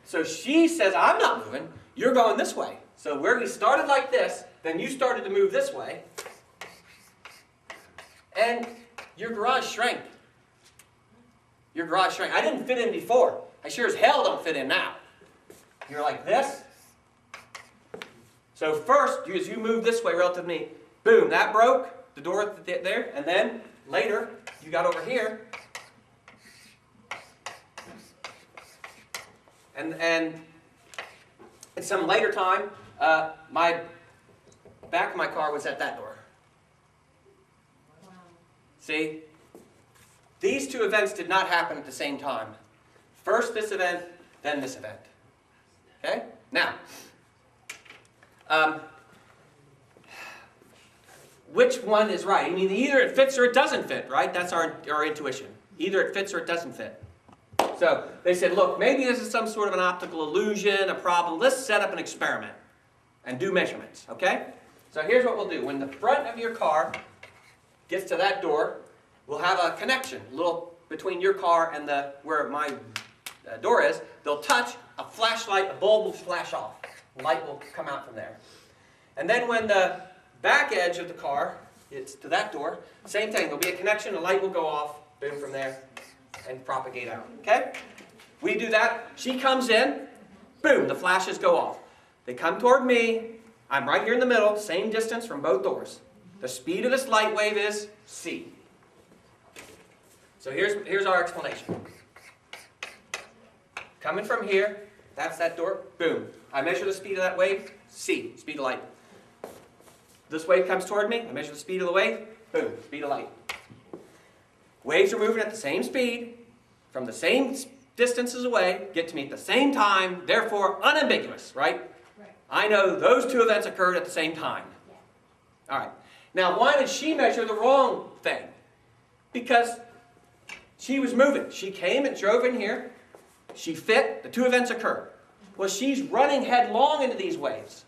So she says, I'm not moving. You're going this way. So where we started like this, then you started to move this way. And your garage shrank. Your garage shrank. I didn't fit in before. I sure as hell don't fit in now. You're like this. So first, as you move this way relative to me, boom, that broke, the door there, and then later, you got over here, and at some later time, my back of my car was at that door. Wow. See? These two events did not happen at the same time. First this event, then this event. Okay? Now, which one is right? I mean, either it fits or it doesn't fit, right? That's our intuition. Either it fits or it doesn't fit. So they said, look, maybe this is some sort of an optical illusion, a problem. Let's set up an experiment and do measurements, okay? So here's what we'll do. When the front of your car gets to that door, we'll have a connection, a little between your car and where my door is. They'll touch, a flashlight, a bulb will flash off. Light will come out from there. And then when the back edge of the car gets to that door, same thing. There'll be a connection, the light will go off, boom, from there, and propagate out. Okay? We do that. She comes in, boom, the flashes go off. They come toward me. I'm right here in the middle, same distance from both doors. The speed of this light wave is c. So here's our explanation. Coming from here, that's that door, boom. I measure the speed of that wave, c, speed of light. This wave comes toward me, I measure the speed of the wave, boom, speed of light. Waves are moving at the same speed, from the same distances away, get to me at the same time, therefore unambiguous, right? Right. I know those two events occurred at the same time. Yeah. All right. Now, why did she measure the wrong thing? Because she was moving. She came and drove in here. She fit. The two events occurred. Well, she's running headlong into these waves.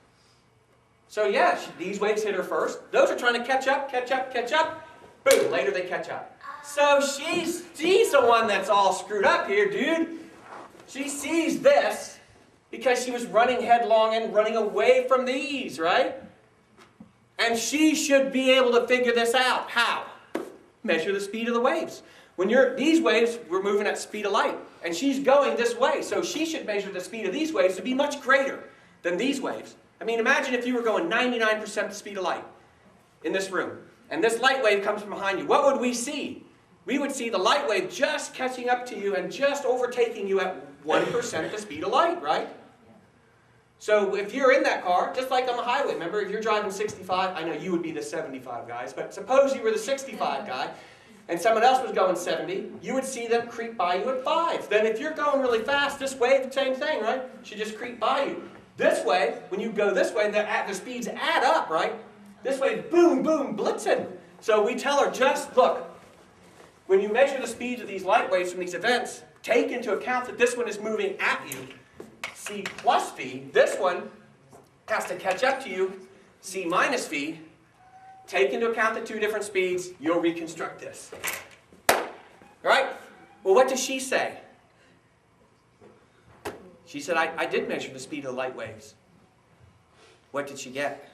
So yeah, these waves hit her first. Those are trying to catch up, catch up, catch up. Boom, later they catch up. So she's the one that's all screwed up here, dude. She sees this because she was running headlong and running away from these, right? And she should be able to figure this out. How? Measure the speed of the waves. When these waves were moving at speed of light, and she's going this way, so she should measure the speed of these waves to be much greater than these waves. I mean, imagine if you were going 99% the speed of light in this room, and this light wave comes from behind you. What would we see? We would see the light wave just catching up to you and just overtaking you at 1% the speed of light, right? So if you're in that car, just like on the highway, remember, if you're driving 65, I know you would be the 75 guys, but suppose you were the 65 guy, and someone else was going 70, you would see them creep by you at 5. Then if you're going really fast, this wave, same thing, right? Should just creep by you. This way, when you go this way, the speeds add up, right? This way, boom, boom, blitzing. So we tell her, just look, when you measure the speeds of these light waves from these events, take into account that this one is moving at you, c plus v. This one has to catch up to you, c minus v. Take into account the two different speeds, you'll reconstruct this. All right? Well, what does she say? She said, I did measure the speed of the light waves. What did she get?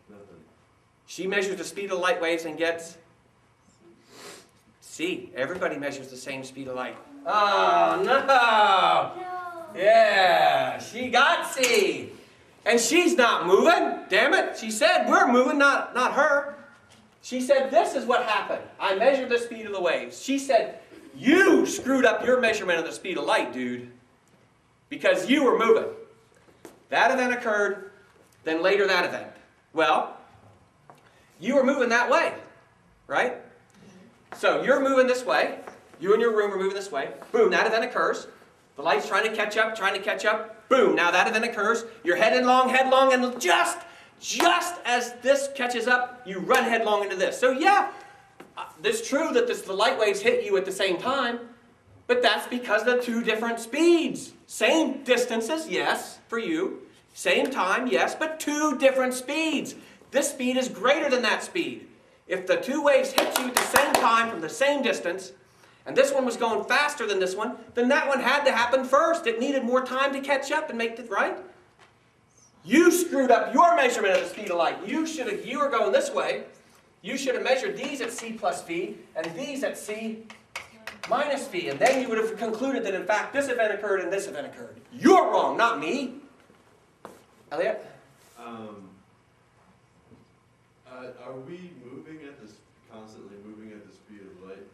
Nothing. She measures the speed of the light waves and gets C. Everybody measures the same speed of light. Oh, no! Yeah, she got C. And she's not moving. Damn it. She said we're moving, not her. She said this is what happened. I measured the speed of the waves. She said you screwed up your measurement of the speed of light, dude, because you were moving. That event occurred, then later that event. Well, you were moving that way, right? So you're moving this way. You in your room are moving this way. Boom, that event occurs. The light's trying to catch up. Boom, now that event occurs. You're headlong, and just as this catches up, you run headlong into this. So yeah, it's true that the light waves hit you at the same time, but that's because of the two different speeds. Same distances, yes, for you. Same time, yes, but two different speeds. This speed is greater than that speed. If the two waves hit you at the same time from the same distance, and this one was going faster than this one, then that one had to happen first. It needed more time to catch up and make it right. You screwed up your measurement of the speed of light. You were going this way. You should have measured these at c plus v and these at c minus v. And then you would have concluded that in fact this event occurred and this event occurred. You're wrong, not me. Elliot? Are we constantly moving at the speed of light?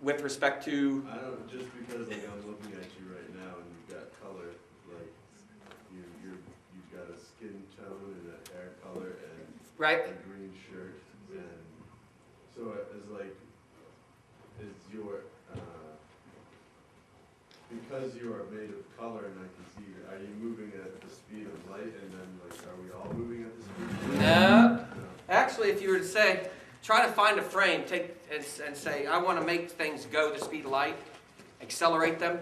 With respect to? I don't, just because like I'm looking at you right now and you've got color, like you've got a skin tone and a hair color and Right. a green shirt, and so it's like, is your, because you are made of color and I can see you, are you moving at the speed of light and then like, are we all moving at the speed of light? No. Actually, if you were to say, try to find a frame, take and say, I want to make things go the speed of light, accelerate them.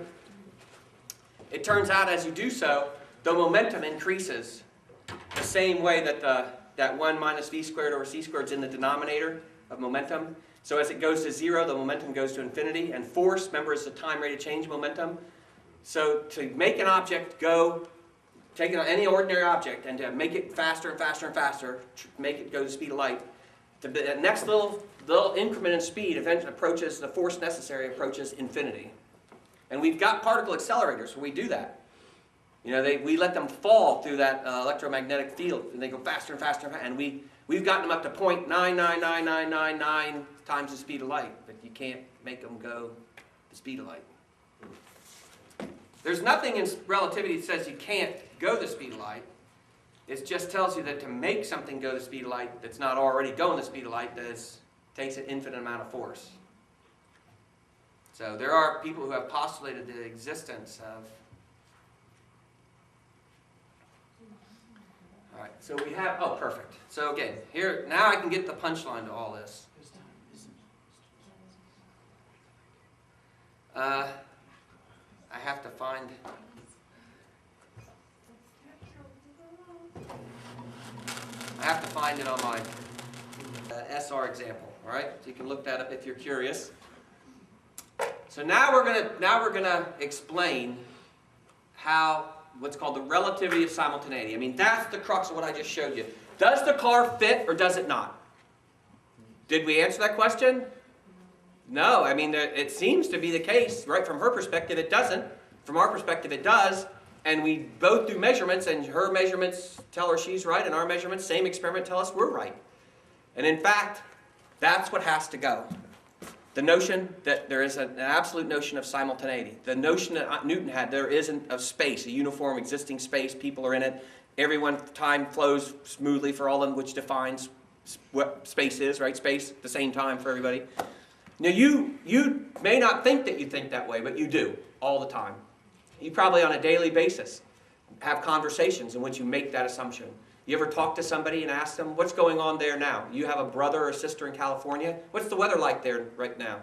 It turns out as you do so, the momentum increases the same way that that 1 minus v squared over c squared is in the denominator of momentum. So as it goes to 0, the momentum goes to infinity. And force, remember, is the time rate of change momentum. So to make an object go, take any ordinary object, and to make it faster and faster and faster, make it go the speed of light, the next little increment in speed eventually approaches, the force necessary approaches infinity. And we've got particle accelerators where we do that. You know, we let them fall through that electromagnetic field, and they go faster and faster, and we've gotten them up to 0.999999 times the speed of light, but you can't make them go the speed of light. There's nothing in relativity that says you can't go the speed of light. It just tells you that to make something go the speed of light that's not already going the speed of light takes an infinite amount of force. So there are people who have postulated the existence of... All right, so we have... Oh, perfect. So again, here, now I can get the punchline to all this. I have to find... it on my SR example, all right? So you can look that up if you're curious. So now we're gonna explain what's called the relativity of simultaneity. I mean, that's the crux of what I just showed you. Does the car fit or does it not? Did we answer that question? No. I mean, it seems to be the case, right? From her perspective, it doesn't. From our perspective, it does. And we both do measurements, and her measurements tell her she's right, and our measurements, same experiment, tell us we're right. And in fact, that's what has to go. The notion that there is an absolute notion of simultaneity. The notion that Newton had, there isn't of space, a uniform existing space, people are in it, time flows smoothly for all of them, which defines what space is, right? Space, the same time for everybody. Now you may not think that you think that way, but you do, all the time. You probably on a daily basis have conversations in which you make that assumption. You ever talk to somebody and ask them, what's going on there now? You have a brother or sister in California. What's the weather like there right now?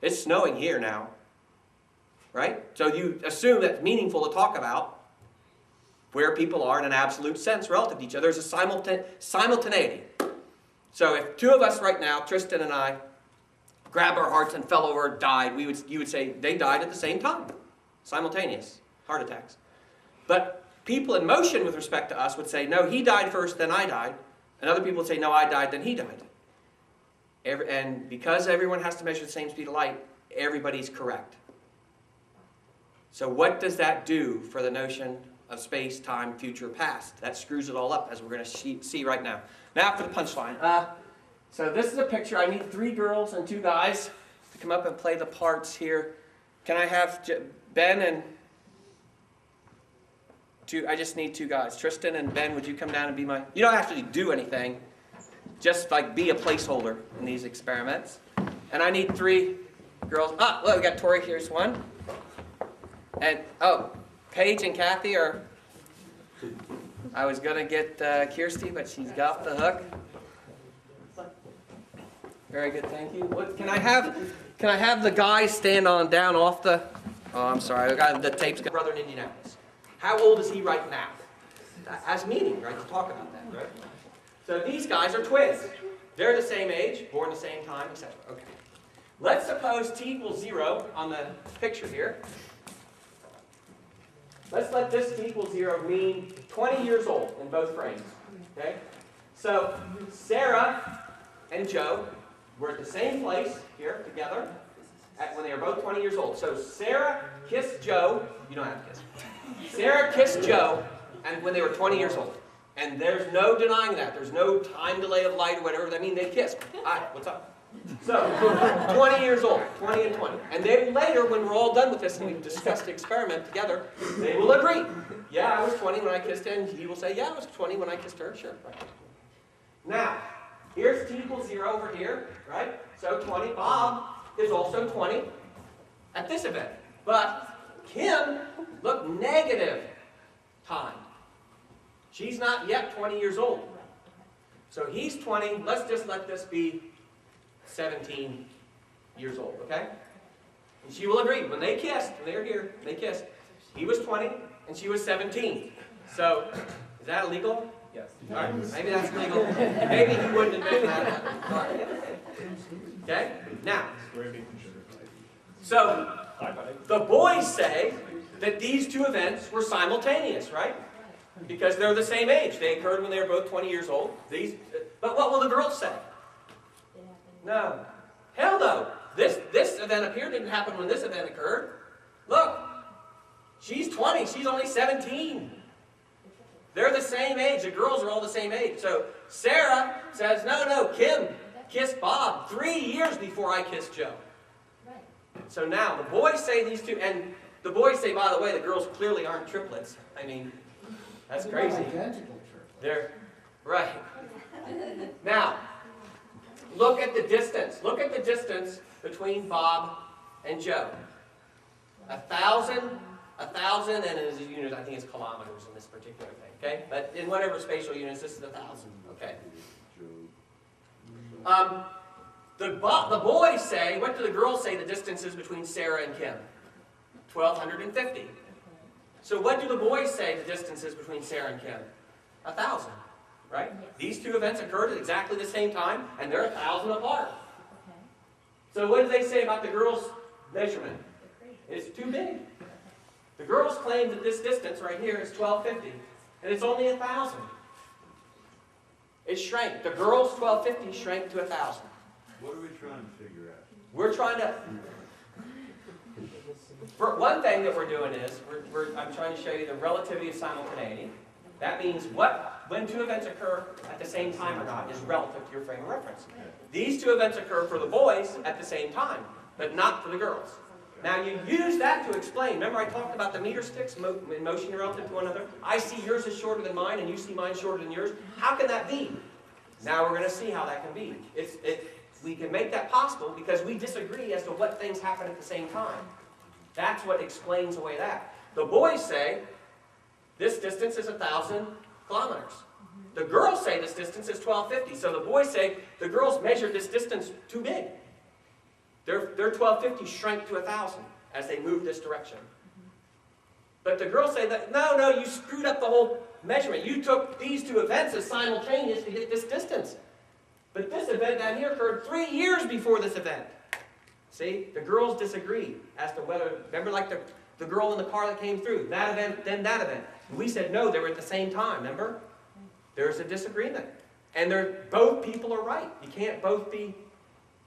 It's snowing here now. Right? So you assume that's meaningful to talk about where people are in an absolute sense relative to each other. There's a simultaneity. So if two of us right now, Tristan and I, grabbed our hearts and fell over and died, you would say they died at the same time. Simultaneous heart attacks. But people in motion with respect to us would say, no, he died first, then I died. And other people would say, no, I died, then he died. And because everyone has to measure the same speed of light, everybody's correct. So what does that do for the notion of space, time, future, past? That screws it all up, as we're going to see right now. Now for the punchline. So this is a picture. I need 3 girls and 2 guys to come up and play the parts here. Can I have Ben and I just need 2 guys. Tristan and Ben, would you come down and be my... You don't have to do anything. Just like be a placeholder in these experiments. And I need 3 girls. Well, we got Tori. Here's one. And, Paige and Kathy are... I was going to get Kirsty, but she's got off the hook. Very good, thank you. Can I have the guys stand on down off the... Oh, I'm sorry. I got the tapes. Brother in Indianapolis. How old is he right now? That has meaning, right, to talk about that, right? So these guys are twins. They're the same age, born the same time, etc. Okay. Let's suppose t equals 0 on the picture here. Let's let this t equals 0 mean 20 years old in both frames. Okay? So Sarah and Joe were at the same place here together when they were both 20 years old. So Sarah kissed Joe. You don't have to kiss. Sarah kissed Joe and when they were 20 years old. And there's no denying that. There's no time delay of light or whatever. I mean, they kissed. Hi, what's up? So, 20 years old, 20 and 20. And then later, when we're all done with this and we've discussed the experiment together, they will agree. Yeah, I was 20 when I kissed him. He will say, yeah, I was 20 when I kissed her. Sure. Right. Now, here's t equals 0 over here, right? So 20. Bob is also 20 at this event. But Kim, look, negative time. She's not yet 20 years old. So he's 20. Let's just let this be 17 years old, okay? And she will agree. When they kissed, when they were here, they kissed, he was 20 and she was 17. So, is that illegal? Yes. All right, maybe that's legal. Maybe he wouldn't admit that. Okay? Now, so the boys say that these 2 events were simultaneous, right? Because they're the same age. They occurred when they were both 20 years old. But what will the girls say? No. Hell no. This event up here didn't happen when this event occurred. Look, she's 20. She's only 17. They're the same age. The girls are all the same age. So Sarah says, no, Kim kissed Bob 3 years before I kissed Joe. So now the boys say these 2, and the boys say, by the way, the girls clearly aren't triplets. I mean, that's crazy. They're right. Now, look at the distance. Look at the distance between Bob and Joe. 1,000, and in units, I think it's kilometers in this particular thing. Okay, but in whatever spatial units, this is 1,000. Okay. The boys say. What do the girls say? The distance is between Sarah and Kim. 1,250. So what do the boys say the distance is between Sarah and Kim? 1,000, right? Yes. These 2 events occurred at exactly the same time, and they're 1,000 apart. Okay. So what do they say about the girls' measurement? It's too big. The girls claim that this distance right here is 1,250, and it's only 1,000. It shrank. The girls' 1,250 shrank to 1,000. What are we trying to figure out? We're trying to... For one thing that we're doing is, I'm trying to show you the relativity of simultaneity. That means when 2 events occur at the same time or not is relative to your frame of reference. These 2 events occur for the boys at the same time, but not for the girls. Now you use that to explain. Remember I talked about the meter sticks in motion relative to one another? I see yours is shorter than mine and you see mine shorter than yours. How can that be? Now we're going to see how that can be. We can make that possible because we disagree as to what things happen at the same time. That's what explains away that. The boys say this distance is 1,000 kilometers. The girls say this distance is 1,250. So the boys say the girls measured this distance too big. Their 1,250 shrank to 1,000 as they moved this direction. But the girls say that, no, you screwed up the whole measurement. You took these 2 events as simultaneous to get this distance. But this event down here occurred 3 years before this event. See, the girls disagree as to whether, remember like the girl in the car that came through, that event, then that event. And we said no, they were at the same time, remember? There's a disagreement. And both people are right. You can't both be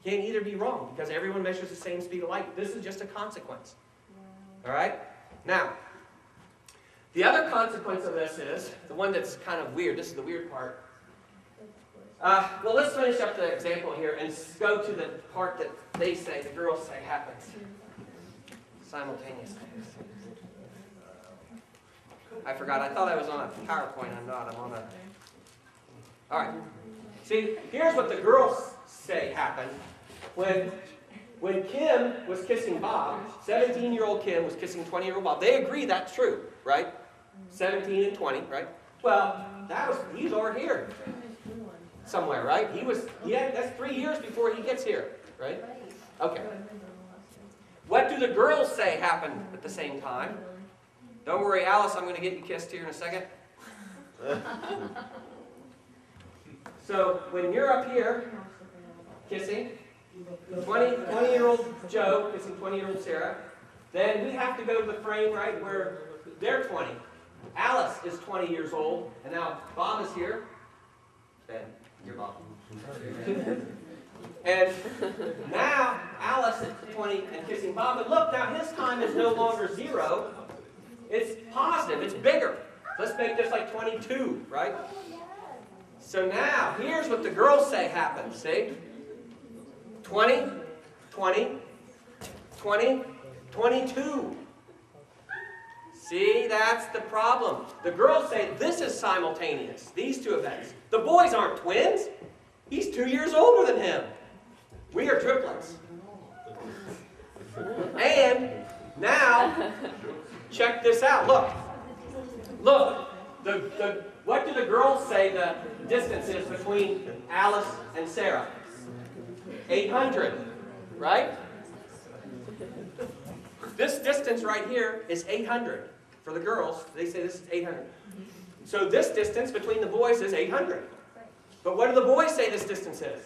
Can't either be wrong because everyone measures the same speed of light. This is just a consequence. All right? Now, the other consequence of this is, the one that's kind of weird, this is the weird part. Well, let's finish up the example here and go to the part that they say, the girls say happens simultaneously. I forgot, I thought I was on a PowerPoint, I'm not, I'm on a... All right. See, here's what the girls say happened. When Kim was kissing Bob, 17-year-old Kim was kissing 20-year-old Bob. They agree that's true, right? 17 and 20, right? Well, he's over here somewhere, right? That's 3 years before he gets here, right? Okay. What do the girls say happened at the same time? Don't worry, Alice, I'm going to get you kissed here in a second. So when you're up here kissing 20-year-old Joe kissing 20-year-old Sarah, then we have to go to the frame, right, where they're 20. Alice is 20 years old, and now Bob is here. Ben, you're Bob. And now Alice is 20 and kissing Bob. But look, now his time is no longer 0. It's positive. It's bigger. Let's make this like 22, right? So now, here's what the girls say happens. See? 20, 20, 20, 22. See, that's the problem. The girls say this is simultaneous, these two events. The boys aren't twins. He's 2 years older than him. We are triplets. And now, check this out. Look. Look. What do the girls say the distance is between Alice and Sarah? 800, right? This distance right here is 800. For the girls, they say this is 800. So this distance between the boys is 800. But what do the boys say this distance is?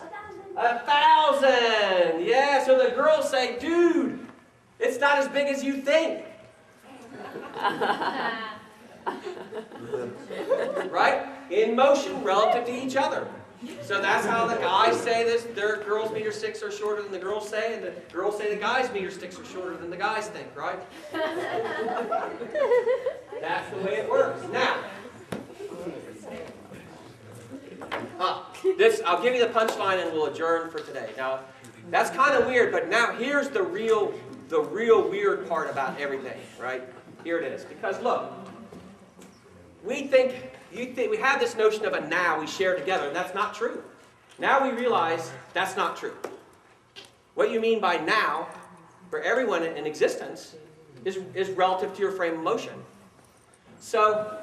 1,000. Yeah, so the girls say, dude, it's not as big as you think. Right? In motion relative to each other. So that's how the guys say this. Their girls' meter sticks are shorter than the girls say, and the girls say the guys' meter sticks are shorter than the guys think, right? That's the way it works. Now, I'll give you the punchline and we'll adjourn for today. Now, that's kind of weird, but now here's the real weird part about everything, right? Here it is. Because look, we have this notion of a now we share together, and that's not true. Now we realize that's not true. What you mean by now, for everyone in existence, is relative to your frame of motion. So,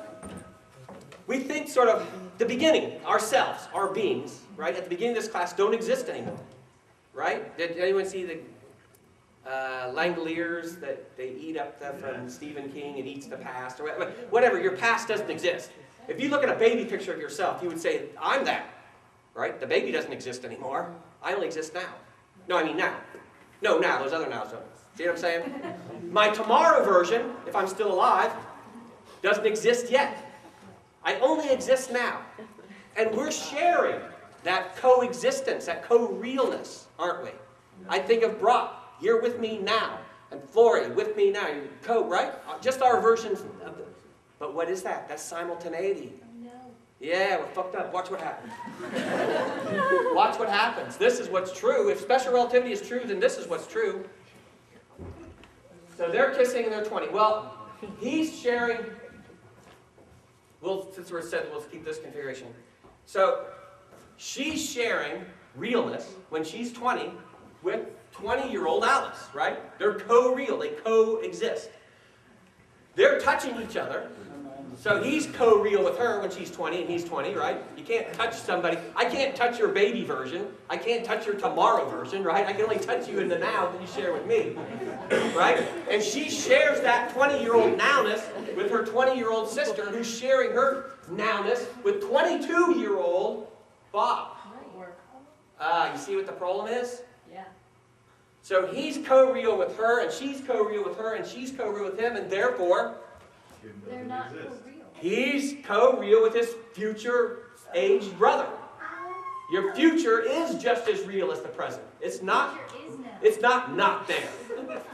we think sort of the beginning, ourselves, our beings, right, at the beginning of this class don't exist anymore. Right? Did anyone see the Langoliers that they eat up from Stephen King, it eats the past, or whatever, your past doesn't exist. If you look at a baby picture of yourself, you would say, I'm that, right? The baby doesn't exist anymore. I only exist now. No, I mean now. No, now, those other nows don't. See what I'm saying? My tomorrow version, if I'm still alive, doesn't exist yet. I only exist now. And we're sharing that coexistence, that co-realness, aren't we? I think of Brock. You're with me now. And Flory, with me now. You're right? Just our versions of the... But what is that? That's simultaneity. No. Yeah, we're fucked up. Watch what happens. Watch what happens. This is what's true. If special relativity is true, then this is what's true. So they're kissing and they're 20. Well, he's sharing... Since we're set, we'll keep this configuration. So she's sharing realness when she's 20 with 20-year-old Alice, right? They're co-real. They coexist. They're touching each other. So he's co-real with her when she's 20 and he's 20, right? You can't touch somebody. I can't touch your baby version. I can't touch your tomorrow version, right? I can only touch you in the now that you share with me, right? And she shares that 20-year-old nowness with her 20-year-old sister who's sharing her nowness with 22-year-old Bob. You see what the problem is? Yeah. So he's co-real with her, and she's co-real with her, and she's co-real with him, and therefore, They're not co-real. he's co-real with his future aged brother. Your future is just as real as the present. It's not there.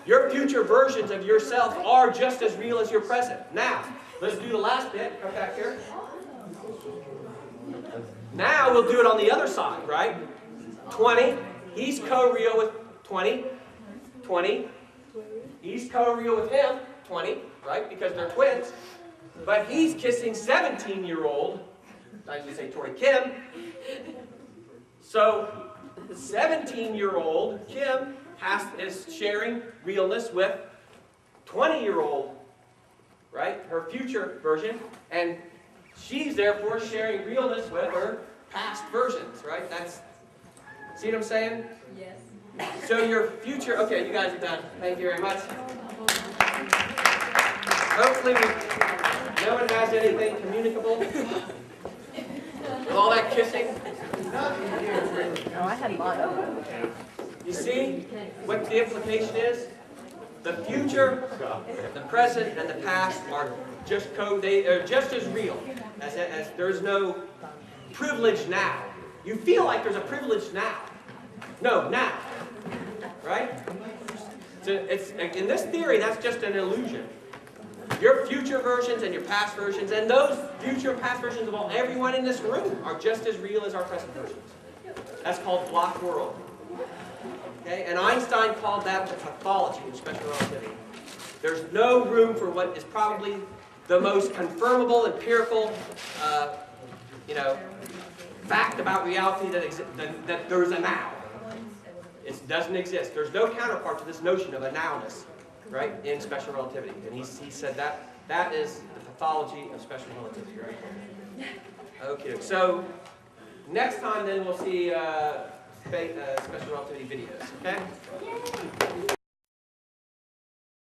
Your future versions of yourself are just as real as your present. Now, let's do the last bit. Come back here. Now we'll do it on the other side, right? 20. He's co-real with 20. 20. He's co-real with him. 20, right? Because they're twins. But he's kissing 17-year-old, I should say Tori Kim. So, 17-year-old Kim is sharing realness with 20-year-old, right? Her future version. And she's therefore sharing realness with her past versions, right? See what I'm saying? Yes. So your future, okay, you guys are done. Thank you very much. Hopefully no one has anything communicable. With all that kissing. Oh, I had a lot of them. You see what the implication is? The future, the present, and the past are just they are just as real as there's no privilege now. You feel like there's a privilege now. No, now. Right? So in this theory, that's just an illusion. Your future versions and your past versions, and those future and past versions of everyone in this room are just as real as our present versions. That's called block world. Okay? And Einstein called that the pathology of special relativity. There's no room for what is probably the most confirmable, empirical, fact about reality that there's a now. It doesn't exist. There's no counterpart to this notion of a nowness, right, in special relativity. And he said that is the pathology of special relativity, right? Okay, so next time then we'll see special relativity videos, okay?